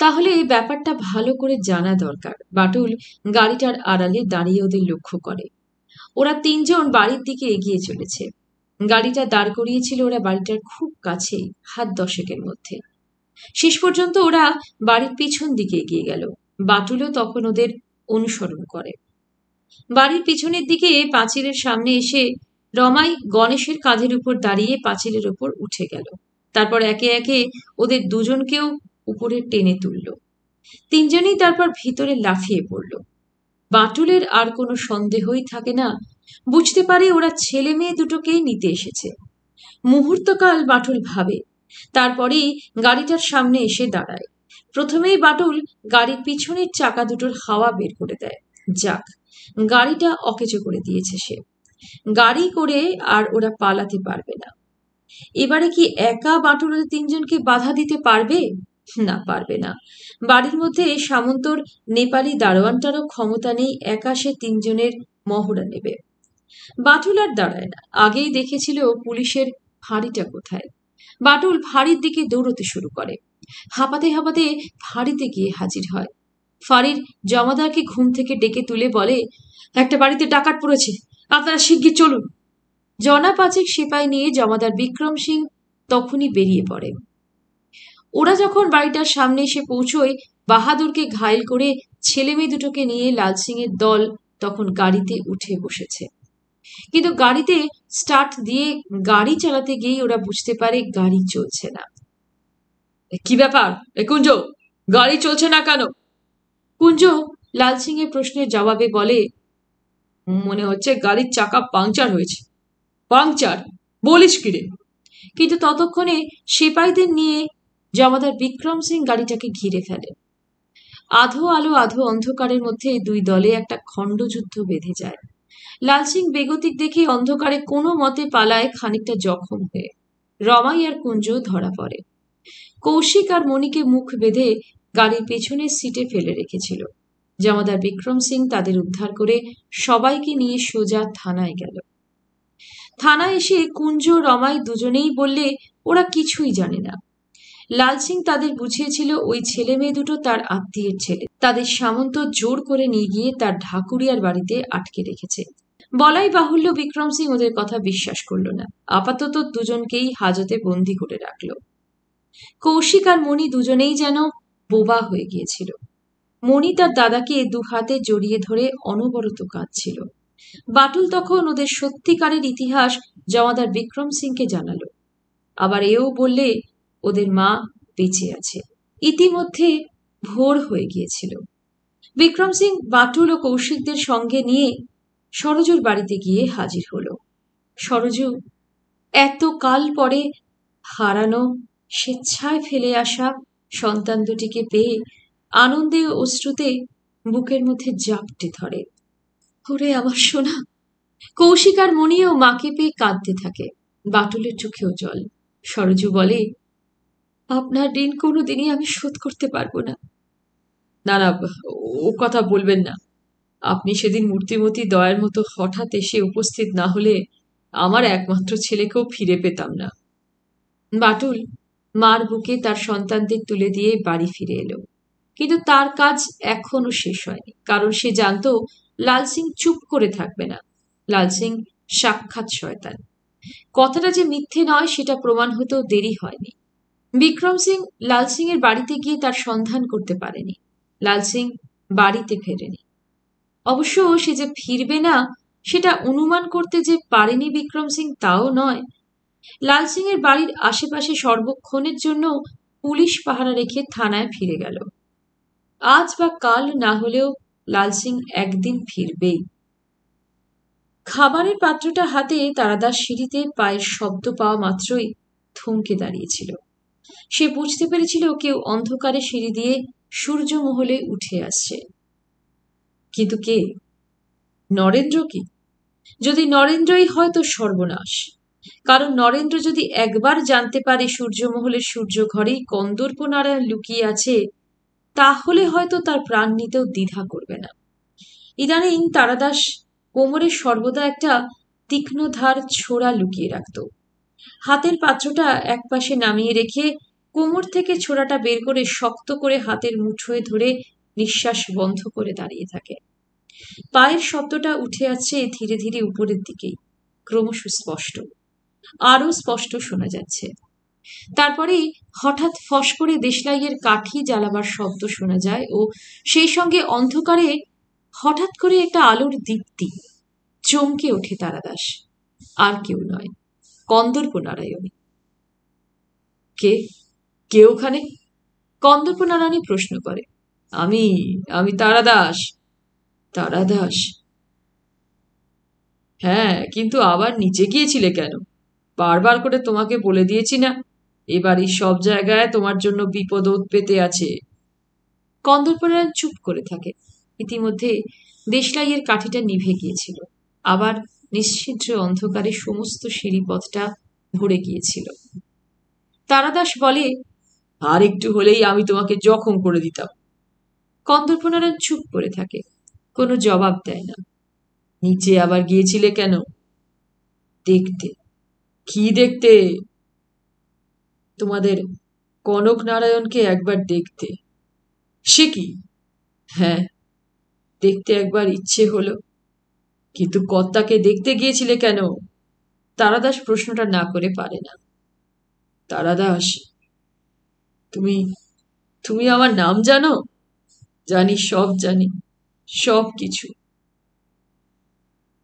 তাহলে এই ব্যাপারটা ভালো করে জানা দরকার। বাটুল গাড়িটার আড়ালে দাঁড়িয়ে ওদের লক্ষ্য করে। ওরা তিনজন বাড়ির দিকে এগিয়ে চলেছে। গাড়িটা দাঁড় করিয়েছিল ওরা বাড়িটার খুব কাছেই, হাত 10-এর মধ্যে। শেষ পর্যন্ত ওরা বাড়ির পিছন দিকে এগিয়ে গেল। বাটুলও তখন ওদের অনুসরণ করে। বাড়ির পিছনের দিকে পাঁচিলের সামনে এসে রমাই গণেশের কাঁধের উপর দাঁড়িয়ে পাঁচিলের উপর উঠে গেল। তারপর একে একে ওদের দুজনকেও উপরে টেনে তুলল। তিনজনেই তারপর ভিতরে লাফিয়ে পড়ল। বাটুলের আর কোনো সন্দেহই থাকে না, বুঝতে পারে ওরা ছেলে মেয়ে দুটোকেই নিতে এসেছে। মুহূর্তকাল বাটুল ভাবে, তারপরেই গাড়িটার সামনে এসে দাঁড়ায়। প্রথমেই বাটুল গাড়ির পিছনের চাকা দুটোর হাওয়া বের করে দেয়। যাক, গাড়িটা অকেজো করে দিয়েছে সে। গাড়ি করে আর ওরা পালাতে পারবে না। এবারে কি একা বাটুল ওদের তিনজনকে বাধা দিতে পারবে? না, পারবে না। বাড়ির মধ্যে সামন্তর নেপালি দারোয়ানটারও ক্ষমতা নেই একা সে তিনজনের মহড়া নেবে। বাটুল আর দাঁড়ায় না। আগেই দেখেছিল পুলিশের ফাঁড়িটা কোথায়। বাটুল ফাঁড়ির দিকে দৌড়তে শুরু করে। হাঁপাতে হাঁপাতে ফাঁড়িতে গিয়ে হাজির হয়। ফাঁড়ির জমাদারকে ঘুম থেকে ডেকে তুলে বলে, একটা বাড়িতে ডাকাত পড়েছে, আপনারা শিগগির চলুন। জনা 5 সিপাই নিয়ে জমাদার বিক্রম সিং তখনই বেরিয়ে পড়ে। ওরা যখন বাড়িটার সামনে এসে পৌঁছয়, বাহাদুরকে ঘায়েল করে ছেলে মেয়ে দুটোকে নিয়ে লাল সিং এর দল তখন গাড়িতে উঠে বসেছে। কিন্তু গাড়িতে স্টার্ট দিয়ে গাড়ি চালাতে গিয়েই ওরা বুঝতে পারে গাড়ি চলছে না। কি ব্যাপার এ কুঞ্জ, গাড়ি চলছে না কেন? কুঞ্জ লাল সিং এর প্রশ্নের জবাবে বলে, মনে হচ্ছে গাড়ির চাকা পাংচার হয়েছে। পাংচার? বলিস কিরে? কিন্তু ততক্ষণে সিপাইদের নিয়ে জমাদার বিক্রম সিং গাড়িটাকে ঘিরে ফেলে। আধো আলো আধো অন্ধকারের মধ্যে দুই দলে একটা খণ্ডযুদ্ধ বেঁধে যায়। লাল সিং বেগতিক দেখে অন্ধকারে কোনো মতে পালায়, খানিকটা জখম হয়ে। রমাই আর কুঞ্জ ধরা পড়ে। কৌশিক আর মণিকে মুখ বেঁধে গাড়ির পেছনের সিটে ফেলে রেখেছিল। জমাদার বিক্রম সিং তাদের উদ্ধার করে সবাইকে নিয়ে সোজা থানায় গেল। থানায় এসে কুঞ্জ রমাই দুজনেই বললে ওরা কিছুই জানে না। লাল সিং তাদের বুঝিয়েছিল ওই ছেলে মেয়ে দুটো তার আত্মীয়ের ছেলে। তাদের সামন্ত জোর করে নিয়ে গিয়ে তার ঢাকুরিয়ার বাড়িতে আটকে রেখেছে। বলাই বাহুল্য বিক্রম সিং ওদের কথা বিশ্বাস করল না। আপাতত দুজনকেই হাজতে বন্দি করে রাখল। কৌশিক আর মণি দুজনেই যেন বোবা হয়ে গিয়েছিল। মণি তার দাদাকে দু হাতে জড়িয়ে ধরে অনবরত কাঁদছিল। বাটুল তখন ওদের সত্যিকারের ইতিহাস জমাদার বিক্রম সিংকে জানালো। আবার এও বললে ওদের মা বেঁচে আছে। ইতিমধ্যে ভোর হয়ে গিয়েছিল। বিক্রম সিং বাটুল ও কৌশিকদের সঙ্গে নিয়ে সরজুর বাড়িতে গিয়ে হাজির হলো। সরজু এত কাল পরে হারানো, স্বেচ্ছায় ফেলে আসা সন্তান দুটিকে পেয়ে আনন্দে ও অশ্রুতে বুকের মধ্যে জাপটে ধরে। ওরে আমার সোনা! কৌশিক আর মণিও মাকে পেয়ে কাঁদতে থাকে। বাটুলের চোখেও জল। সরজু বলে, আপনার ঋণ কোনোদিনই আমি শোধ করতে পারবো না। না না, ও কথা বলবেন না। আপনি সেদিন মূর্তিমতী দয়ার মতো হঠাৎ এসে উপস্থিত না হলে আমার একমাত্র ছেলেকেও ফিরে পেতাম না। বাটুল মার বুকে তার সন্তানদের তুলে দিয়ে বাড়ি ফিরে এলো। কিন্তু তার কাজ এখনো শেষ হয়নি, কারণ সে জানতো লাল সিং চুপ করে থাকবে না। লাল সিং সাক্ষাৎ শয়তান। কথাটা যে মিথ্যে নয় সেটা প্রমাণ হতেও দেরি হয়নি। বিক্রম সিং লাল সিং এর বাড়িতে গিয়ে তার সন্ধান করতে পারেনি। লাল সিং বাড়িতে ফেরেনি। অবশ্য সে যে ফিরবে না সেটা অনুমান করতে যে পারেনি বিক্রম সিং তাও নয়। লাল সিং এর বাড়ির আশেপাশে সর্বক্ষণের জন্য পুলিশ পাহারা রেখে থানায় ফিরে গেল। আজ বা কাল না হলেও লাল সিং একদিন ফিরবেই। খাবারের পাত্রটা হাতে তারাদাস সিঁড়িতে পায়ের শব্দ পাওয়া মাত্রই থমকে দাঁড়িয়েছিল। সে বুঝতে পেরেছিল কেউ অন্ধকারে সিঁড়ি দিয়ে সূর্যমহলে উঠে আসছে। কিন্তু কে? নরেন্দ্র কি? যদি নরেন্দ্রই হয় তো সর্বনাশ। কারণ নরেন্দ্র যদি একবার জানতে পারে সূর্যমহলের সূর্য ঘরেই কন্দর্প নারায়ণ লুকিয়ে আছে, তাহলে হয়তো তার প্রাণ নিতেও দ্বিধা করবে না। ইদানিং তারাদাস কোমরে সর্বদা একটা তীক্ষ্ণধার ছোরা লুকিয়ে রাখত। হাতের পাত্রটা একপাশে নামিয়ে রেখে কোমর থেকে ছোরাটা বের করে শক্ত করে হাতের মুঠোয় ধরে নিঃশ্বাস বন্ধ করে দাঁড়িয়ে থাকে। পায়ের শব্দটা উঠে আসছে ধীরে ধীরে উপরের দিকেই, ক্রমশ স্পষ্ট, আরো স্পষ্ট শোনা যাচ্ছে। তারপরেই হঠাৎ ফস করে দেশলাইয়ের কাঠি জ্বালাবার শব্দ শোনা যায় ও সেই সঙ্গে অন্ধকারে হঠাৎ করে একটা আলোর দীপ্তি। চমকে ওঠে তারাদাস। আর কেউ নয়, কন্দর্প নারায়ণী। কে? কে ওখানে? কন্দর্প নারায়ণী প্রশ্ন করে। আমি আমি তারাদাস। তারাদাস? হ্যাঁ, কিন্তু আবার নিচে গিয়েছিলে কেন? বারবার করে তোমাকে বলে দিয়েছি না, এবারই সব জায়গায় তোমার জন্য বিপদ ওত পেতে আছে। কন্দর্পনারায়ণ চুপ করে থাকে। ইতিমধ্যে দেশলাইয়ের কাঠিটা নিভে গিয়েছিল। আবার নিশ্ছিদ্র অন্ধকারে সমস্ত সিঁড়িপথটা ভরে গিয়েছিল। তারাদাস বলে, আর একটু হলেই আমি তোমাকে জখম করে দিতাম। কন্দর্পনারায়ণ চুপ করে থাকে, কোনো জবাব দেয় না। নিচে আবার গিয়েছিলে কেন? দেখতে। কি দেখতে? তোমাদের কনক নারায়ণকে একবার দেখতে। সে কি? হ্যাঁ, দেখতে একবার ইচ্ছে হলো। কিন্তু কর্তাকে দেখতে গিয়েছিলে কেন? তারাদাস প্রশ্নটা না করে পারে না। তারাদাস, তুমি তুমি আমার নাম জানো? জানি, সব জানি, সব কিছু।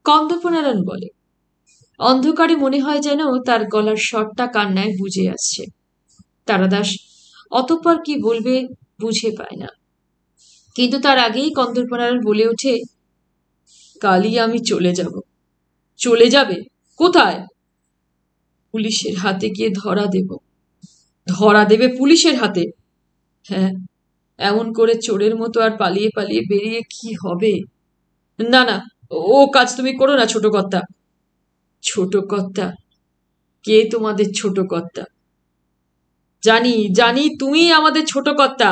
কন্দর্পনারায়ণ বলে। অন্ধকারে মনে হয় যেন তার গলার স্বরটা কান্নায় বুঝে আসছে। তারাদাস অতঃপর কি বলবে বুঝে পায় না। কিন্তু তার আগেই কন্দর্পনারায়ণ বলে ওঠে, কালই আমি চলে যাব। চলে যাবে? কোথায়? পুলিশের হাতে গিয়ে ধরা দেব। ধরা দেবে পুলিশের হাতে? হ্যাঁ, এমন করে চোরের মতো আর পালিয়ে পালিয়ে বেরিয়ে কি হবে? না না, ও কাজ তুমি করো না ছোট কর্তা। ছোট কর্তা? কে তোমাদের ছোট কর্তা? জানি জানি, তুমি আমাদের ছোট কর্তা।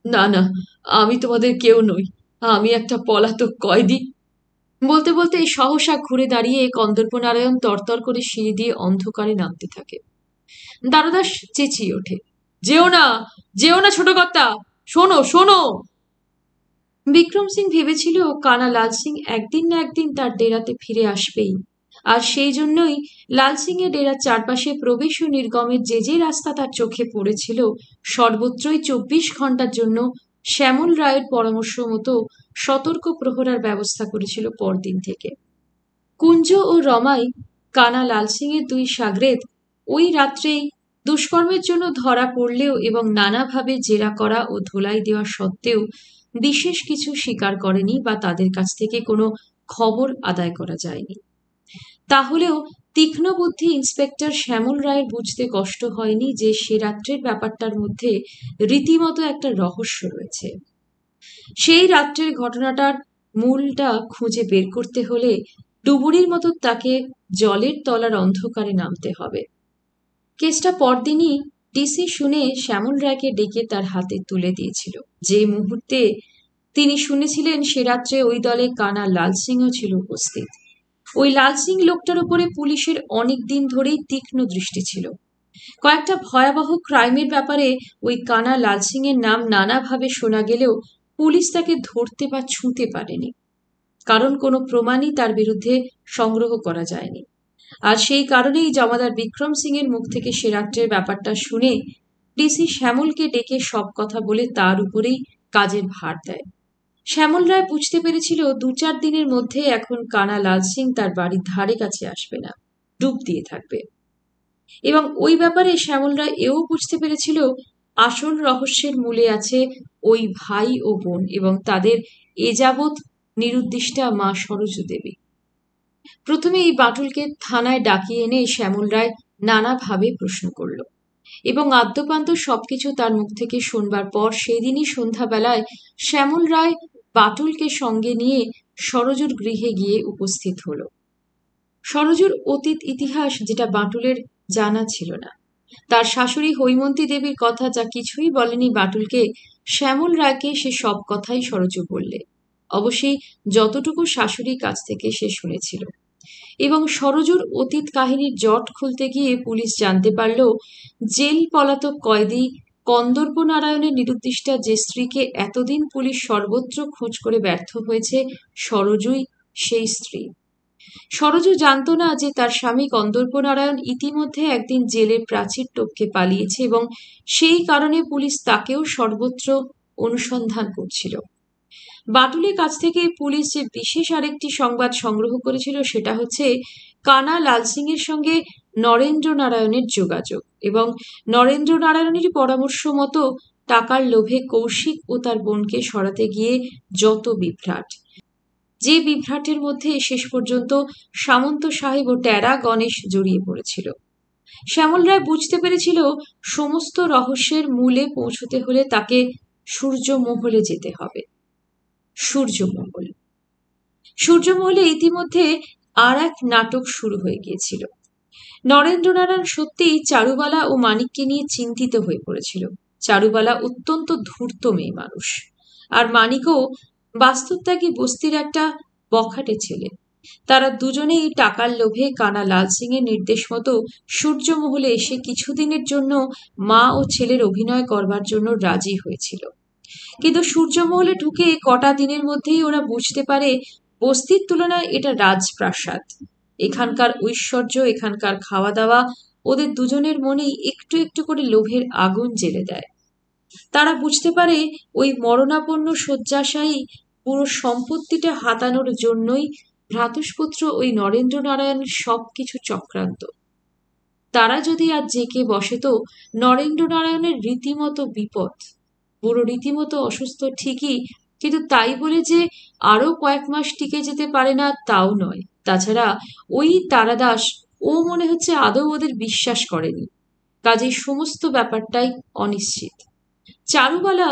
না না, আমি তোমাদের কেউ নই, আমি একটা পলাতক কয়েদি। বলতে বলতে সহসা ঘুরে দাঁড়িয়ে কন্দর্পনারায়ণ তরতর করে সিঁড়ি দিয়ে অন্ধকারে নামতে থাকে। দারোদাস চেঁচিয়ে ওঠে, যেও না, যেও না ছোট কর্তা, শোনো শোনো। বিক্রম সিং ভেবেছিল কানা লাল সিং একদিন না একদিন তার ডেরাতে ফিরে আসবেই, আর সেই জন্যই লাল সিং এর ডেরার চারপাশে প্রবেশ ও নির্গমের যে যে রাস্তা তার চোখে পড়েছিল সর্বত্রই 24 ঘন্টার জন্য শ্যামল রায়ের পরামর্শ মতো সতর্ক প্রহরার ব্যবস্থা করেছিল পরদিন থেকে। কুঞ্জ ও রমাই, কানা লাল সিং এর দুই সাগরেদ, ওই রাত্রেই দুষ্কর্মের জন্য ধরা পড়লেও এবং নানাভাবে জেরা করা ও ধোলাই দেওয়া সত্ত্বেও বিশেষ কিছু স্বীকার করেনি বা তাদের কাছ থেকে কোনো খবর আদায় করা যায়নি। তাহলেও তীক্ষ্ণ বুদ্ধি ইন্সপেক্টর শ্যামল রায়ের বুঝতে কষ্ট হয়নি যে সে রাত্রের ব্যাপারটার মধ্যে রীতিমতো একটা রহস্য রয়েছে। সেই রাত্রের ঘটনাটার মূলটা খুঁজে বের করতে হলে ডুবুরির মতো তাকে জলের তলার অন্ধকারে নামতে হবে। কেসটা পরদিনই ডিসি শুনে শ্যামল রায়কে ডেকে তার হাতে তুলে দিয়েছিল। যে মুহূর্তে তিনি শুনেছিলেন সে রাত্রে ওই দলে কানা লাল সিংও ছিল উপস্থিত। ওই লাল সিং লোকটার উপরে পুলিশের অনেক দিন ধরেই তীক্ষ্ণ দৃষ্টি ছিল। কয়েকটা ভয়াবহ ক্রাইমের ব্যাপারে ওই কানা লাল সিং এর নাম নানাভাবে শোনা গেলেও পুলিশ তাকে ধরতে বা ছুঁতে পারেনি, কারণ কোনো প্রমাণই তার বিরুদ্ধে সংগ্রহ করা যায়নি। আর সেই কারণেই জমাদার বিক্রম সিং এর মুখ থেকে সে রাত্রের ব্যাপারটা শুনে ডিসি শ্যামলকে ডেকে সব কথা বলে তার উপরেই কাজের ভার দেয়। শ্যামল রায় বুঝতে পেরেছিল 2-4 দিনের মধ্যে এখন কানা লাল সিং তার বাড়ির ধারে কাছে আসবে না, ডুব দিয়ে থাকবে। এবং ওই ব্যাপারে শ্যামল রায় এও বুঝতে পেরেছিল আসল রহস্যের মূলে আছে ওই ভাই ও বোন এবং তাদের এ যাবৎ নিরুদ্দিষ্টা মা সরোজ দেবী। প্রথমে এই বাটুলকে থানায় ডাকিয়ে এনে শ্যামল রায় নানাভাবে প্রশ্ন করল। এবং আদ্যপান্ত সবকিছু তার মুখ থেকে শুনবার পর সেদিনই সন্ধ্যাবেলায় শ্যামল রায় বাটুলকে সঙ্গে নিয়ে সরজুর গৃহে গিয়ে উপস্থিত হল। সরজুর অতীত ইতিহাস যেটা বাটুলের জানা ছিল না। তার শাশুড়ি হৈমন্তী দেবীর কথা যা কিছুই বলেনি বাটুলকে, শ্যামল রায়কে সে সব কথাই সরজু বললে। অবশ্যই যতটুকু শাশুড়ির কাছ থেকে সে শুনেছিল। এবং সরজুর অতীত কাহিনীর জট খুলতে গিয়ে পুলিশ জানতে পারল জেল পলাতক কয়েদি কন্দর্প নারায়ণের নিরুদ্দিষ্টা যে স্ত্রীকে এতদিন পুলিশ সর্বত্র খোঁজ করে ব্যর্থ হয়েছে, সরজুই সেই স্ত্রী। সরজু জানত না যে তার স্বামী কন্দর্প নারায়ণ ইতিমধ্যে একদিন জেলের প্রাচীর টপকে পালিয়েছে এবং সেই কারণে পুলিশ তাকেও সর্বত্র অনুসন্ধান করছিল। বাটুলের কাছ থেকে পুলিশ যে বিশেষ আরেকটি সংবাদ সংগ্রহ করেছিল সেটা হচ্ছে কানা লাল সিং এর সঙ্গে নরেন্দ্র নারায়ণের যোগাযোগ এবং নরেন্দ্র নারায়ণেরই পরামর্শ মতো টাকার লোভে কৌশিক ও তার বোনকে সরাতে গিয়ে যত বিভ্রাট, যে বিভ্রাটের মধ্যে শেষ পর্যন্ত সামন্ত সাহেব ও টেরা গণেশ জড়িয়ে পড়েছিল। শ্যামল রায় বুঝতে পেরেছিল সমস্ত রহস্যের মূলে পৌঁছতে হলে তাকে সূর্যমহলে যেতে হবে। সূর্যমহলে ইতিমধ্যে আর এক নাটক শুরু হয়ে গিয়েছিল। নরেন্দ্র নারায়ণ সত্যিই চারুবালা ও মানিককে নিয়ে চিন্তিত হয়ে পড়েছিল। চারুবালা অত্যন্ত ধূর্ত মেয়ে মানুষ, আর মানিকও বাস্তবত্যাগী বস্তির একটা বখাটে ছেলে। তারা দুজনেই টাকার লোভে কানা লাল সিং এর নির্দেশ মতো সূর্যমহলে এসে কিছুদিনের জন্য মা ও ছেলের অভিনয় করবার জন্য রাজি হয়েছিল। কিন্তু সূর্যমহলে ঢুকে কটা দিনের মধ্যেই ওরা বুঝতে পারে বস্তির তুলনায় এটা রাজপ্রাসাদ। এখানকার ঐশ্বর্য, এখানকার খাওয়া দাওয়া ওদের দুজনের মনেই একটু একটু করে লোভের আগুন জ্বেলে দেয়। তারা বুঝতে পারে ওই মরণাপন্ন শয্যাশায়ী পুরো সম্পত্তিটা হাতানোর জন্যই ভ্রাতুষ্পুত্র ওই নরেন্দ্র নারায়ণের সবকিছু চক্রান্ত। তারা যদি আজ জেকে বসে তো নরেন্দ্র নারায়ণের রীতিমতো বিপদ। বুড়ো রীতিমতো অসুস্থ ঠিকই, কিন্তু তাই বলে যে আরো কয়েক মাস টিকে যেতে পারে না তাও নয়। তাছাড়া ওই তারাদাস, ও মনে হচ্ছে আদৌ ওদের বিশ্বাস করেনি। কাজেই সমস্ত ব্যাপারটাই অনিশ্চিত। চারুবালা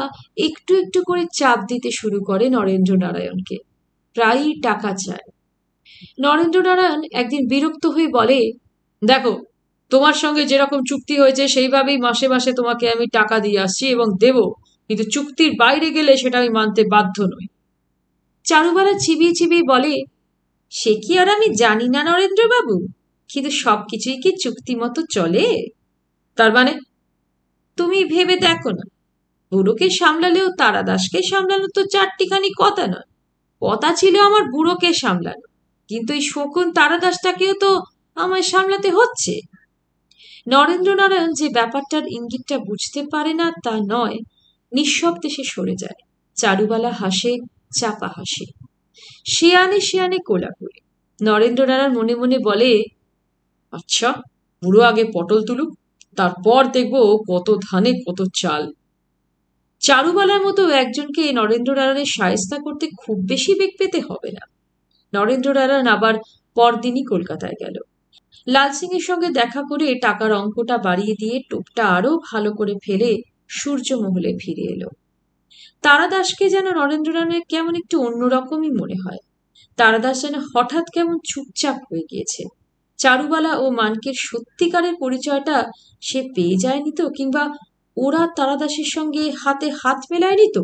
একটু একটু করে চাপ দিতে শুরু করে নরেন্দ্র নারায়ণকে, প্রায়ই টাকা চায়। নরেন্দ্র নারায়ণ একদিন বিরক্ত হয়ে বলে, দেখো, তোমার সঙ্গে যেরকম চুক্তি হয়েছে সেইভাবেই মাসে মাসে তোমাকে আমি টাকা দিয়ে আসছি এবং দেব, কিন্তু চুক্তির বাইরে গেলে সেটা আমি মানতে বাধ্য নই। চারুবালা চিবিয়ে চিবিয়ে বলে, সে কি আর আমি জানি না নরেন্দ্র বাবু, কিন্তু সবকিছুই কি চুক্তি মতো চলে? তার মানে? তুমি ভেবে দেখো না, বুড়োকে সামলালেও তারাদাসকে সামলানো তো চারটিখানি কথা নয়। কথা ছিল আমার বুড়োকে সামলানো, কিন্তু এই শকুন তারাদাসটাকেও তো আমায় সামলাতে হচ্ছে। নরেন্দ্র নারায়ণ যে ব্যাপারটার ইঙ্গিতটা বুঝতে পারে না তা নয়, নিঃশব্দে সে সরে যায়। চারুবালা হাসে, চাপা হাসে, শেয়ানে শেয়ানে কোলাকুলি। নরেন্দ্র নারায়ণ মনে মনে বলে, আচ্ছা, বুড়ো আগে পটল তুলুক, তারপর দেখবো কত ধানে কত চাল। চারুবালার মতো একজনকে নরেন্দ্র নারায়ণের শায়েস্তা করতে খুব বেশি বেগ পেতে হবে না। নরেন্দ্র নারায়ণ আবার পরদিনই কলকাতায় গেল। লাল সিং এর সঙ্গে দেখা করে টাকার অঙ্কটা বাড়িয়ে দিয়ে টোপটা আরো ভালো করে ফেলে সূর্যমহলে ফিরে এলো। তারাদাসকে যেন নরেন্দ্র নারায়ণের কেমন একটু অন্যরকমই মনে হয়। তারাদাস যেন হঠাৎ কেমন চুপচাপ হয়ে গিয়েছে। চারুবালা ও মানকের সত্যিকারের পরিচয়টা সে পেয়ে যায়নি তো, কিংবা ওরা তারাদাসের সঙ্গে হাতে হাত মেলায়নি তো?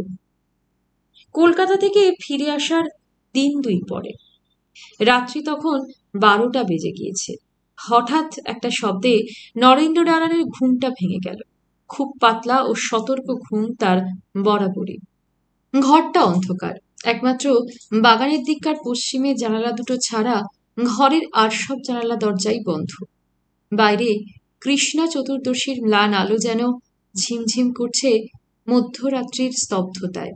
কলকাতা থেকে ফিরে আসার দিন দুই পরে রাত্রি তখন 12টা বেজে গিয়েছে। হঠাৎ একটা শব্দে নরেন্দ্র নারায়ণের ঘুমটা ভেঙে গেল। খুব পাতলা ও সতর্ক ঘুম তার বরাবরই। ঘরটা অন্ধকার, একমাত্র বাগানের দিককার পশ্চিমে জানালা দুটো ছাড়া ঘরের আর সব জানালা দরজাই বন্ধ। বাইরে কৃষ্ণা চতুর্দশীর ম্লান আলো যেন ঝিমঝিম করছে মধ্যরাত্রির স্তব্ধতায়।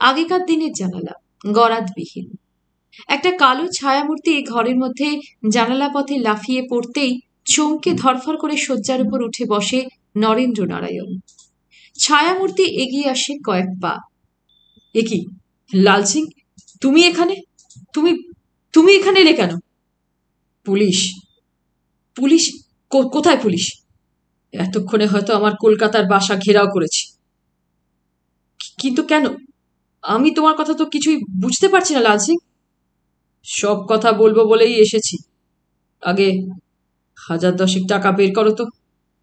আগেকার দিনের জানালা, গরাদবিহীন। একটা কালো ছায়ামূর্তি ঘরের মধ্যে জানালা পথে লাফিয়ে পড়তেই চমকে ধরফর করে শয্যার উপর উঠে বসে নরেন্দ্র নারায়ণ। ছায়ামূর্তি এগিয়ে আসে কয়েক পা। এ কি লাল সিং, তুমি এখানে? তুমি তুমি এখানে এলে কেন? পুলিশ? পুলিশ? কোথায় পুলিশ? এতক্ষণে হয়তো আমার কলকাতার বাসা ঘেরাও করেছি। কিন্তু কেন? আমি তোমার কথা তো কিছুই বুঝতে পারছি না লাল সিং। সব কথা বলবো বলেই এসেছি। আগে 1010 টাকা বের করো তো,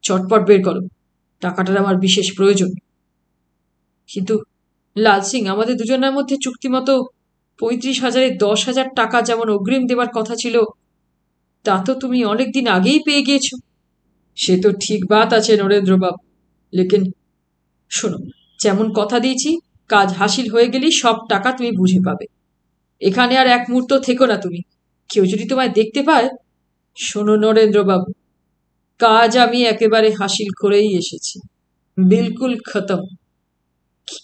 চটপট বের করো। টাকাটার আমার বিশেষ প্রয়োজন। কিন্তু লাল সিং, আমাদের দুজনের মধ্যে চুক্তি মতো 35,000-এ 10,000 টাকা যেমন অগ্রিম দেবার কথা ছিল, তা তো তুমি অনেকদিন আগেই পেয়ে গিয়েছো। সে তো ঠিক বাত আছে নরেন্দ্রবাবু, লেকিন শোনো, যেমন কথা দিয়েছি, কাজ হাসিল হয়ে গেলেই সব টাকা তুমি বুঝে পাবে। এখানে আর এক মুহূর্ত থেকো না তুমি। কেউ যদি তোমায় দেখতে পায়। শোনো নরেন্দ্রবাবু, কাজ আমি একেবারে হাসিল করেই এসেছি, বিলকুল খতম।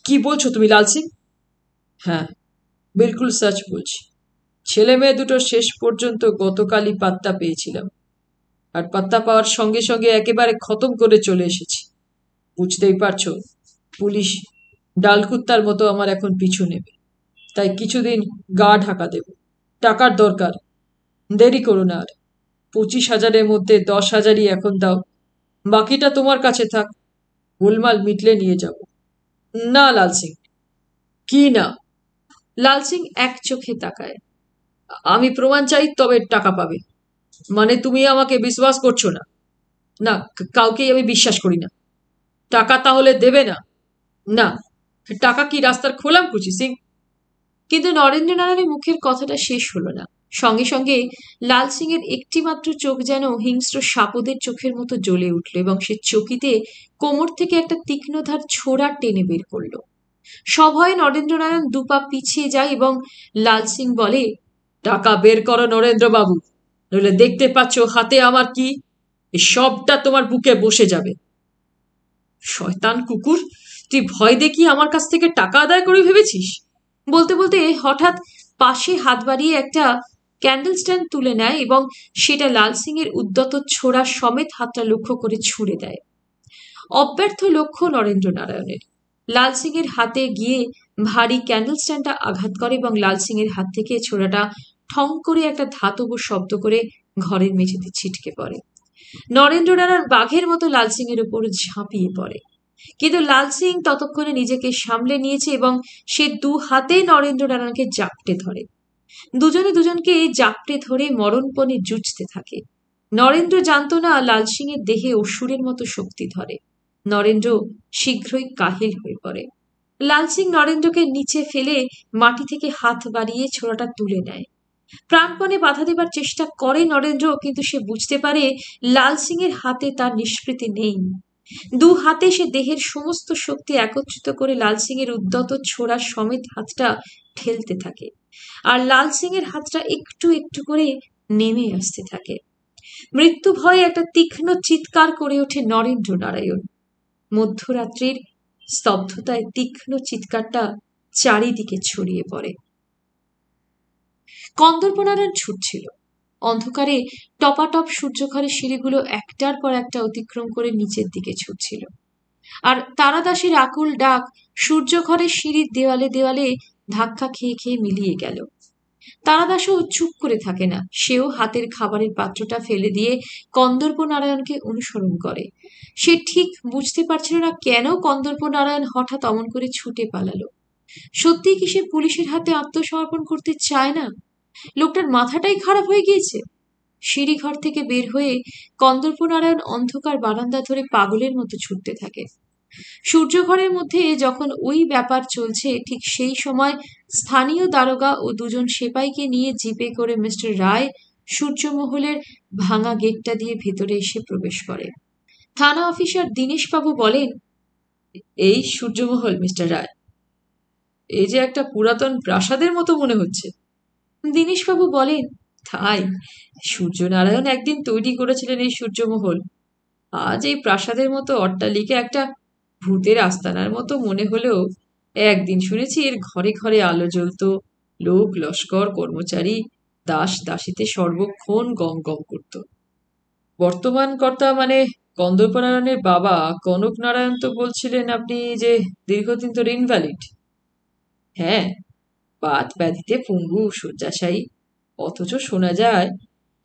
কি বলছো তুমি লাল সিং? হ্যাঁ, বিলকুল সচ বলছি। ছেলে মেয়ে দুটো শেষ পর্যন্ত গতকালই পাত্তা পেয়েছিলাম, আর পাত্তা পাওয়ার সঙ্গে সঙ্গে একেবারে খতম করে চলে এসেছি। বুঝতেই পারছো, পুলিশ ডালকুত্তার মতো আমার এখন পিছু নেবে। তাই কিছুদিন গা ঢাকা দেব। টাকার দরকার, দেরি করো না আর। 25,000-এর মধ্যে 10,000-ই এখন দাও, বাকিটা তোমার কাছে থাক। গোলমাল মিটলে নিয়ে যাব। না লাল সিং। কি না? লাল সিং এক চোখে তাকায়। আমি প্রমাণ চাই, তবে টাকা পাবে। মানে তুমি আমাকে বিশ্বাস করছো না? না, কাউকেই আমি বিশ্বাস করি না। টাকা তাহলে দেবে না? না। টাকা কি রাস্তার খোলাম কুচি সিং? কিন্তু নরেন্দ্রনারায়ণের মুখের কথাটা শেষ হলো না। সঙ্গে সঙ্গে লাল সিং এর একটিমাত্র চোখ যেন হিংস্র সাপদের চোখের মতো জ্বলে উঠল এবং সে চকিতে কোমর থেকে একটা তীক্ষ্ণধার ছোরা টেনে বের করলো। সভয়ে নরেন্দ্রনারায়ণ দুপা পিছিয়ে যায় এবং লাল সিং বলে, টাকা বের করো নরেন্দ্রবাবু, নইলে দেখতে পাচ্ছ হাতে আমার কি। এই সবটা তোমার বুকে বসে যাবে। শয়তান কুকুর, তুই ভয় দেখিয়ে আমার কাছ থেকে টাকা আদায় করে ভেবেছিস? বলতে বলতে হঠাৎ পাশে হাত বাড়িয়ে একটা ক্যান্ডেল স্ট্যান্ড তুলে নেয় এবং সেটা লাল সিং এর উদ্যত ছোড়া সমেত হাতটা লক্ষ্য করে ছুড়ে দেয়। অব্যর্থ লক্ষ্য নরেন্দ্রনারায়ণের। লাল সিং এর হাতে গিয়ে ভারী ক্যান্ডেল স্ট্যান্ডটা আঘাত করে এবং লাল সিং এর হাত থেকে ছোড়াটা ঠং করে একটা ধাতব শব্দ করে ঘরের মেঝেতে ছিটকে পড়ে। নরেন্দ্রনারায়ণ বাঘের মতো লাল সিং এর উপর ঝাঁপিয়ে পড়ে। কিন্তু লাল সিং ততক্ষণে নিজেকে সামলে নিয়েছে এবং সে দু হাতে নরেন্দ্রনারায়ণকে জাপটে ধরে। দুজনে দুজনকে জাপটে ধরে মরণপণে জুঝতে থাকে। নরেন্দ্র জানতো না লাল সিং এর দেহে অসুরের মতো শক্তি ধরে। নরেন্দ্র শীঘ্রই কাহিল হয়ে পড়ে। লাল সিং নরেন্দ্রকে নিচে ফেলে মাটি থেকে হাত বাড়িয়ে ছোড়াটা তুলে নেয়। প্রাণপণে বাধা দেবার চেষ্টা করে নরেন্দ্র, কিন্তু সে বুঝতে পারে লাল সিং এর হাতে তার নিষ্কৃতি নেই। দু হাতে সে দেহের সমস্ত শক্তি একত্রিত করে লাল সিং এর উদ্যত ছোড়া সমেত হাতটা ঠেলতে থাকে, আর লাল সিং এর হাতটা একটু একটু করে নেমে আসতে থাকে। মৃত্যু ভয়ে একটা তীক্ষ্ণ চিৎকার করে ওঠে নরেন্দ্র নারায়ণ। মধ্যরাত্রির স্তব্ধতায় তীক্ষ্ণ চিৎকারটা চারিদিকে ছড়িয়ে পড়ে। কন্দর্পনারায়ণ ছুটছিল। অন্ধকারে টপাটপ সূর্যঘরের সিঁড়িগুলো একটার পর একটা অতিক্রম করে নিচের দিকে ছুটছিল, আর তারাদাসের আকুল ডাক সূর্যঘরের সিঁড়ির দেওয়ালে দেওয়ালে ধাক্কা খেয়ে খেয়ে মিলিয়ে গেল। তারাদাসও চুপ করে থাকে না। সেও হাতের খাবারের পাত্রটা ফেলে দিয়ে কন্দর্প নারায়ণকে অনুসরণ করে। সে ঠিক বুঝতে পারছিল না কেন কন্দর্প নারায়ণ হঠাৎ অমন করে ছুটে পালালো। সত্যিই কি সে পুলিশের হাতে আত্মসমর্পণ করতে চায় না? লোকটার মাথাটাই খারাপ হয়ে গিয়েছে। সিঁড়িঘর থেকে বের হয়ে কন্দর্প নারায়ণ অন্ধকার বারান্দা ধরে পাগলের মতো ছুটতে থাকে। সূর্যঘরের মধ্যে যখন ওই ব্যাপার চলছে, ঠিক সেই সময় স্থানীয় দারোগা ও দুজন সেপাইকে নিয়ে জিপে করে মিস্টার রায় সূর্যমহলের ভাঙা গেটটা দিয়ে ভেতরে এসে প্রবেশ করে। থানা অফিসার দীনেশবাবু বলেন, এই সূর্যমহল মিস্টার রায়? এই যে একটা পুরাতন প্রাসাদের মতো মনে হচ্ছে। দীনেশবাবু বলেন, তাই সূর্যনারায়ণ একদিন তৈরি করেছিলেন এই সূর্যমহল। আজ এই প্রাসাদের মতো অট্টালিকা একটা ভূতের আস্তানার মতো মনে হলেও একদিন শুনেছি এর ঘরে ঘরে আলো জ্বলতো, লোক লস্কর কর্মচারী দাস দাসীতে সর্বক্ষণ গম গম করত। বর্তমান কর্তা মানে কন্দর্পনারায়ণের বাবা কনক নারায়ণ তো বলছিলেন আপনি যে দীর্ঘদিন ধরে ইনভ্যালিড। হ্যাঁ, বাত ব্যাধিতে পঙ্গু শয্যাশায়ী। অথচ শোনা যায়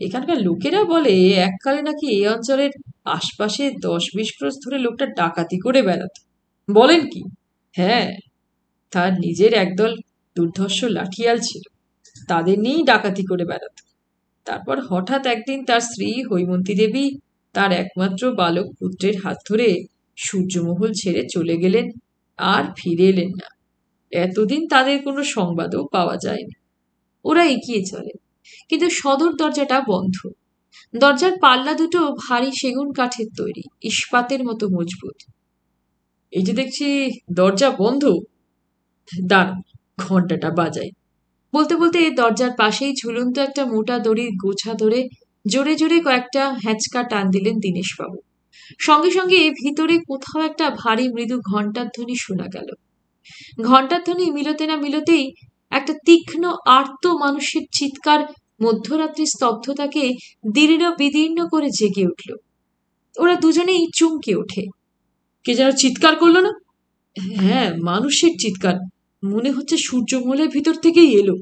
এখানকার লোকেরা বলে এককালে নাকি এই অঞ্চলের আশপাশে 10-20 ক্রোশ ধরে লোকটা ডাকাতি করে বেড়াতো। বলেন কি? হ্যাঁ, তার নিজের একদল দুর্ধর্ষ লাঠিয়াল ছিল, তাদের নিয়েই ডাকাতি করে বেড়াতো। তারপর হঠাৎ একদিন তার স্ত্রী হৈমন্তী দেবী তার একমাত্র বালক পুত্রের হাত ধরে সূর্যমহল ছেড়ে চলে গেলেন, আর ফিরে এলেন না। এতদিন তাদের কোনো সংবাদও পাওয়া যায়নি। ওরা এগিয়ে চলে, কিন্তু সদর দরজাটা বন্ধ। দরজার পাল্লা দুটো ভারী সেগুন কাঠের তৈরি, ইস্পাতের মতো মজবুত। এই যে দেখছি দরজা বন্ধ, দাঁড়ান, ঘন্টাটা বাজাই। বলতে বলতে দরজার পাশেই ঝুলন্ত একটা মোটা দড়ির গোছা ধরে জোরে জোরে কয়েকটা হ্যাঁচকা টান দিলেন দীনেশবাবু। সঙ্গে সঙ্গে ভিতরে কোথাও একটা ভারী মৃদু ঘণ্টার ধ্বনি শোনা গেল। ঘণ্টার ধ্বনি মিলতে না মিলতেই একটা তীক্ষ্ণ আর্ত মানুষের চিৎকার মধ্যরাত্রির স্তব্ধতাকে দীর্ণ বিদীর্ণ করে জেগে উঠল। ওরা দুজনেই চমকে ওঠে। কে যেন চিৎকার করলো না? হ্যাঁ, মানুষের চিৎকার, মনে হচ্ছে সূর্যমহলের ভিতর থেকেই এলো।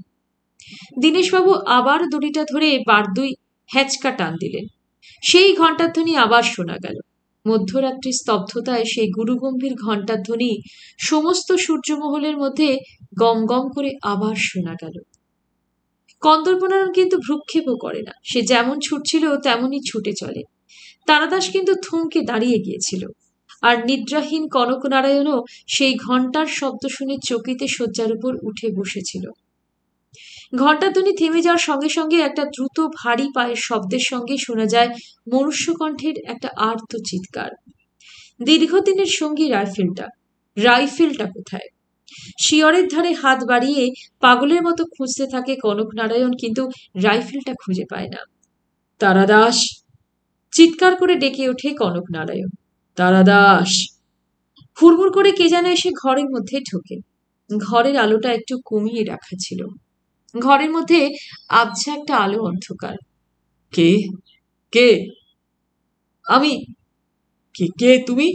দীনেশবাবু আবার দড়িটা ধরে বার দুই হ্যাঁচকা টান দিলেন। সেই ঘণ্টার ধ্বনি আবার শোনা গেল। মধ্যরাত্রির স্তব্ধতায় সেই গুরুগম্ভীর ঘণ্টার ধ্বনি সমস্ত সূর্যমহলের মধ্যে গম গম করে আবার শোনা গেল। কন্দর্পনারায়ণ কিন্তু ভ্রুক্ষেপও করে না। সে যেমন ছুটছিল তেমনই ছুটে চলে। তারাদাস কিন্তু থমকে দাঁড়িয়ে গিয়েছিল, আর নিদ্রাহীন কনকনারায়ণও সেই ঘণ্টার শব্দ শুনে চকিতে শয্যার উপর উঠে বসেছিল। ঘণ্টার ধ্বনি থেমে যাওয়ার সঙ্গে সঙ্গে একটা দ্রুত ভারী পায়ের শব্দের সঙ্গে শোনা যায় মনুষ্যকণ্ঠের একটা আর্ত চিৎকার। দীর্ঘদিনের সঙ্গী রাইফেলটা কোথায়? শিয়রের ধারে হাত বাড়িয়ে পাগলের মতো খুঁজতে থাকে কনকনারায়ণ, কিন্তু রাইফেলটা খুঁজে পায় না। তারাদাস! চিৎকার করে ডেকে ওঠে কনকনারায়ণ। তারাদাস! হুড়মুড় করে কে যেন এসে ঘরের মধ্যে ঢোকে। ঘরের আলোটা একটু কমিয়ে রাখা ছিল। ঘরের মধ্যে আবছা একটা আলো অন্ধকার। কে? কে? আমি। কে কে তুমি?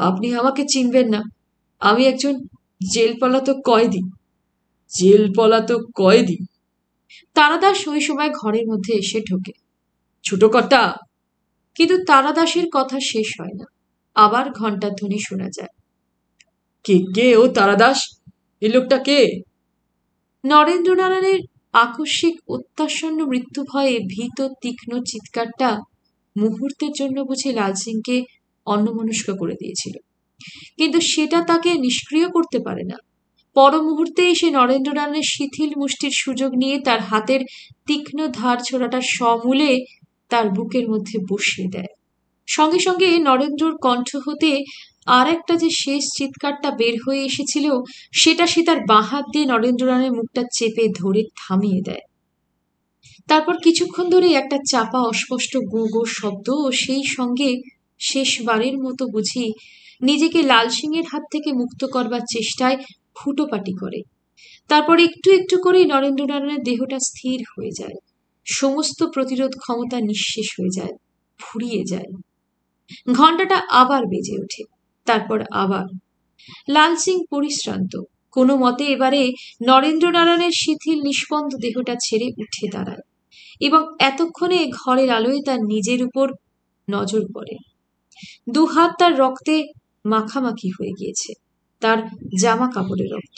আপনি আমাকে চিনবেন না, আমি একজন জেল পলাতক কয়েদি। জেল পলাতক কয়েদি? তারাদাস ওই সময় ঘরের মধ্যে এসে ঢোকে। ছোট কর্তা! কিন্তু তারাদাসের কথা শেষ হয় না। আবার ঘণ্টার ধ্বনি শোনা যায়। কে কে ও তারাদাস? এই লোকটা কে? নরেন্দ্রনারায়ণের আকস্মিক অত্যাসন্ন মৃত্যু ভয়ে ভীত তীক্ষ্ণ চিৎকারটা মুহূর্তের জন্য বুঝি লাল সিংকে অন্যমনস্ক করে দিয়েছিল, কিন্তু সেটা তাকে নিষ্ক্রিয় করতে পারে না। পর মুহূর্তে এসে নরেন্দ্রনারায়ণের শিথিল মুষ্টির সুযোগ নিয়ে তার হাতের তীক্ষ্ণ ধার ছোড়াটা সমূলে তার বুকের মধ্যে বসিয়ে দেয়। সঙ্গে সঙ্গে নরেন্দ্রর কণ্ঠ হতে আর একটা যে শেষ চিৎকারটা বের হয়ে এসেছিল, সেটা সে তার বাঁ হাত দিয়ে নরেন্দ্রনারায়ণের মুখটা চেপে ধরে থামিয়ে দেয়। তারপর কিছুক্ষণ ধরে একটা চাপা অস্পষ্ট গো গো শব্দ, ও সেই সঙ্গে শেষবারের মতো বুঝি নিজেকে লাল সিংয়ের হাত থেকে মুক্ত করবার চেষ্টায় ফুটোপাটি করে। তারপর একটু একটু করে নরেন্দ্রনারায়ণের দেহটা স্থির হয়ে যায়। সমস্ত প্রতিরোধ ক্ষমতা নিঃশেষ হয়ে যায়, ফুরিয়ে যায়। ঘণ্টাটা আবার বেজে ওঠে। তারপর আবার। লাল সিং পরিশ্রান্ত। কোনো মতে এবারে নরেন্দ্রনারায়ণের শিথিল নিষ্পন্দ দেহটা ছেড়ে উঠে দাঁড়ায়, এবং এতক্ষণে ঘরের আলোয় তার নিজের উপর নজর পড়ে। দুহাত তার রক্তে মাখামাখি হয়ে গিয়েছে, তার জামা কাপড়ের রক্ত।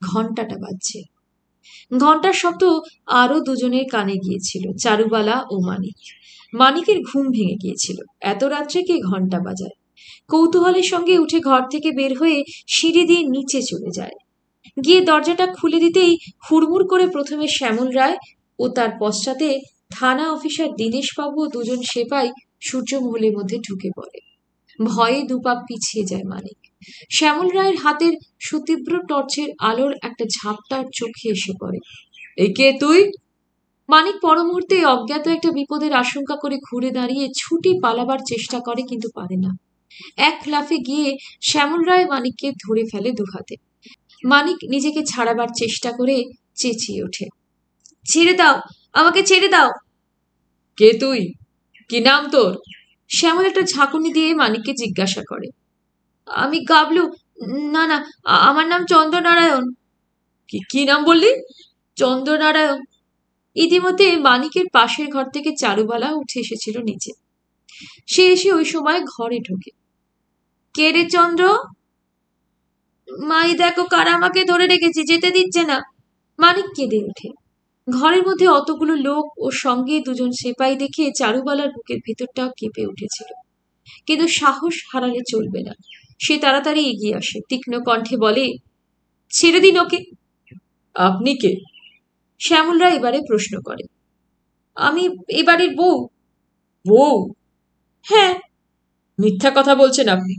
ঘণ্টাটা বাজছে। ঘণ্টার শব্দ আরো দুজনের কানে গিয়েছিল, চারুবালা ও মানিক। মানিকের ঘুম ভেঙে গিয়েছিল। এত রাত্রে কে ঘণ্টা বাজায়? কৌতূহলের সঙ্গে উঠে ঘর থেকে বের হয়ে সিঁড়ি দিয়ে নিচে চলে যায়। গিয়ে দরজাটা খুলে দিতেই হুড়মুড় করে প্রথমে শ্যামল রায় ও তার পশ্চাতে থানা অফিসার দীনেশবাবু ও দুজন সেপাই সূর্যমহলের মধ্যে ঢুকে পড়ে। ভয়ে দুপা পিছিয়ে যায় মানিক। শ্যামল রায়ের হাতের সুতীব্র টর্চের আলোর একটা ঝাপটার চোখে এসে পড়ে। এই কে তুই? মানিক পর মুহূর্তে অজ্ঞাত একটা বিপদের আশঙ্কা করে ঘুরে দাঁড়িয়ে ছুটি পালাবার চেষ্টা করে, কিন্তু পারে না। এক লাফে গিয়ে শ্যামল রায় মানিককে ধরে ফেলে দুহাতে। মানিক নিজেকে ছাড়াবার চেষ্টা করে চেঁচিয়ে ওঠে, ছেড়ে দাও, আমাকে ছেড়ে দাও। কে তুই? কি নাম তোর? শ্যামল একটা ঝাঁকুনি দিয়ে মানিককে জিজ্ঞাসা করে। আমি গাবলু। না না, আমার নাম চন্দ্রনারায়ণ। কি কি নাম বললি? চন্দ্রনারায়ণ। ইতিমধ্যে মানিকের পাশের ঘর থেকে চারুবালা উঠে এসেছিল নিচে। সে এসে ওই সময় ঘরে ঢোকে। কে রে চন্দ্র? মাই দেখো কারা আমাকে ধরে রেখেছে, যেতে দিচ্ছে না। মানিক কেঁদে ওঠে। ঘরের মধ্যে অতগুলো লোক ও সঙ্গে দুজন সেপাই দেখে চারুবালার বুকের ভিতরটাও কেঁপে উঠেছিল। কিন্তু সাহস হারালে চলবে না। সে তাড়াতাড়ি এগিয়ে আসে, তীক্ষ্ণ কণ্ঠে বলে, ছেড়ে দিন ওকে। আপনি কে? শ্যামলরা এবারে প্রশ্ন করে। আমি এ বাড়ির বউ। বউ? হ্যাঁ। মিথ্যা কথা বলছেন আপনি।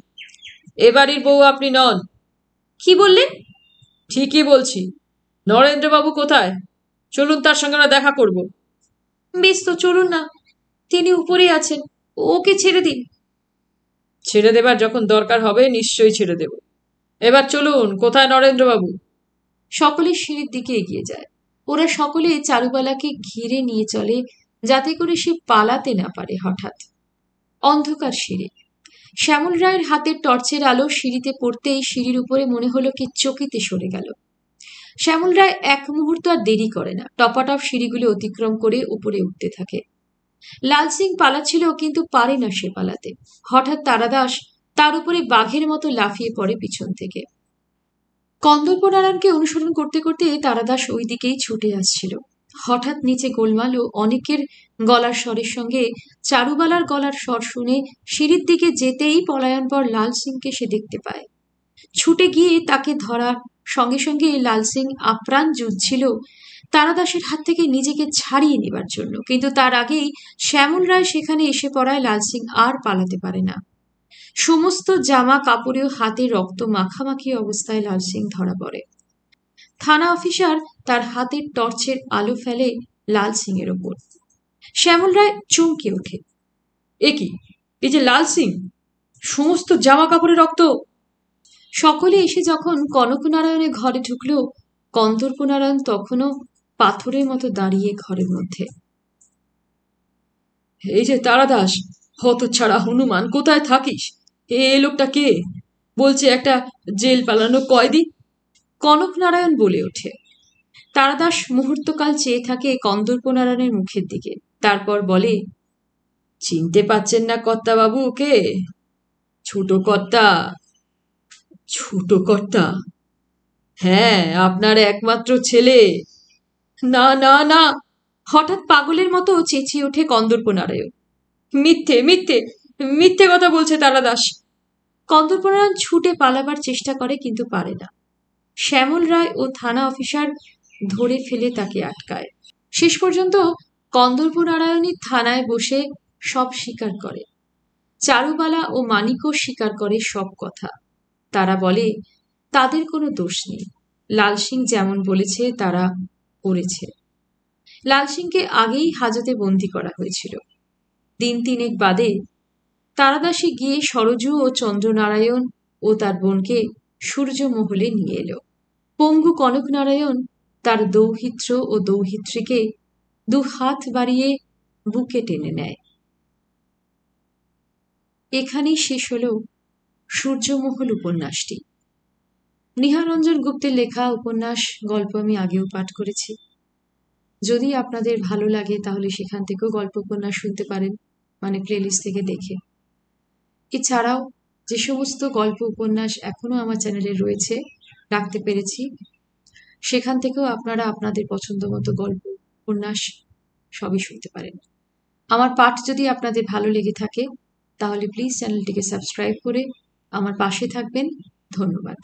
এ বাড়ির বউ আপনি নন। কি বললেন? ঠিকই বলছি। নরেন্দ্রবাবু কোথায়? চলুন তার সঙ্গে আমরা দেখা করব। বেশ তো, চলুন না। তিনি উপরে আছেন, ওকে ছেড়ে দিন। ছেড়ে দেবার যখন দরকার হবে নিশ্চয়ই ছেড়ে দেব। এবার চলুন, কোথায় নরেন্দ্রবাবু? সকলে সিঁড়ির দিকে এগিয়ে যায়। ওরা সকলে চারুবালাকে ঘিরে নিয়ে চলে, যাতে করে সে পালাতে না পারে। হঠাৎ অন্ধকার সিঁড়ি। শ্যামল রায়ের হাতের টর্চের আলো সিঁড়িতে পড়তেই সিঁড়ির উপরে মনে হলো কি চকিতে সরে গেল। শ্যামল রায় এক মুহূর্ত আর দেরি করে না, টপাটপ সিঁড়িগুলো অতিক্রম করে উপরে উঠতে থাকে। লাল সিং পালাচ্ছিল, কিন্তু পারে না সে পালাতে। হঠাৎ তারাদাস তার উপরে বাঘের মতো লাফিয়ে পড়ে পিছন থেকে। কন্দর্পনারায়ণকে অনুসরণ করতে করতে তারাদাস ওই দিকেই ছুটে আসছিল। হঠাৎ নিচে গোলমাল ও অনেকের গলার স্বরের সঙ্গে চারুবালার গলার স্বর শুনে সিঁড়ির দিকে যেতেই পলায়নপর লাল সিংকে সে দেখতে পায়। ছুটে গিয়ে তাকে ধরার সঙ্গে সঙ্গে লাল সিং আপ্রাণ যুঝছিল তারাদাসের হাত থেকে নিজেকে ছাড়িয়ে নেবার জন্য, কিন্তু তার আগেই শ্যামল রায় সেখানে এসে পড়ায় লাল সিং আর পালাতে পারে না। সমস্ত জামা কাপড়েও হাতে রক্ত মাখামাখি অবস্থায় লাল সিং ধরা পড়ে। থানা অফিসার তার হাতের টর্চের আলো ফেলে লাল সিং এর ওপর। শ্যামল রায় চমকে ওঠে। এ কি? এই যে লাল সিং, সমস্ত জামা কাপড়ে রক্ত! সকলে এসে যখন কনকনারায়ণের ঘরে ঢুকল, কন্দর্পনারায়ণ তখনও পাথরের মতো দাঁড়িয়ে ঘরের মধ্যে। এই যে তারাদাস, হতচ্ছাড়া হনুমান, কোথায় থাকিস? এ লোকটা কে? বলছে একটা জেল পালানো কয়েদি। কনকনারায়ণ বলে ওঠে। তারাদাস মুহূর্তকাল চেয়ে থাকে কন্দর্পনারায়ণের মুখের দিকে, তারপর বলে, চিনতে পাচ্ছেন না কর্তা বাবু ওকে? ছোট কর্তা। ছোট কর্তা? হ্যাঁ, আপনার একমাত্র ছেলে। না না না! হঠাৎ পাগলের মতো চেঁচিয়ে ওঠে কন্দর্পনারায়ণ। মিথ্যে মিথ্যে মিথ্যে কথা বলছে তারাদাস। কন্দর্পনারায়ণ ছুটে পালাবার চেষ্টা করে, কিন্তু পারে না। শ্যামল রায় ও থানা অফিসার ধরে ফেলে তাকে আটকায়। শেষ পর্যন্ত কন্দর্পনারায়ণই থানায় বসে সব স্বীকার করে। চারুবালা ও মানিকও স্বীকার করে সব কথা। তারা বলে তাদের কোনো দোষ নেই, লাল সিং যেমন বলেছে তারা করেছে। লাল সিংকে আগেই হাজতে বন্দি করা হয়েছিল। দিন তিনেক বাদে তারাদাসী গিয়ে সরজু ও চন্দ্রনারায়ণ ও তার বোনকে সূর্যমহলে নিয়ে এলো। পঙ্গু কনকনারায়ণ তার দৌহিত্র ও দৌহিত্রীকে দু হাত বাড়িয়ে বুকে টেনে নেয়। এখানেই শেষ হল সূর্যমহল উপন্যাসটি। নিহারঞ্জন গুপ্তের লেখা উপন্যাস গল্প আমি আগেও পাঠ করেছি। যদি আপনাদের ভালো লাগে তাহলে সেখান থেকেও গল্প উপন্যাস শুনতে পারেন, মানে প্লেলিস্ট থেকে দেখে। এছাড়াও যে সমস্ত গল্প উপন্যাস এখনো আমার চ্যানেলে রয়েছে, রাখতে পেরেছি, সেখান থেকেও আপনারা আপনাদের পছন্দ মতো গল্প উপন্যাস সবই শুনতে পারেন। আমার পাঠ যদি আপনাদের ভালো লেগে থাকে তাহলে প্লিজ চ্যানেলটিকে সাবস্ক্রাইব করে আমার পাশে থাকবেন। ধন্যবাদ।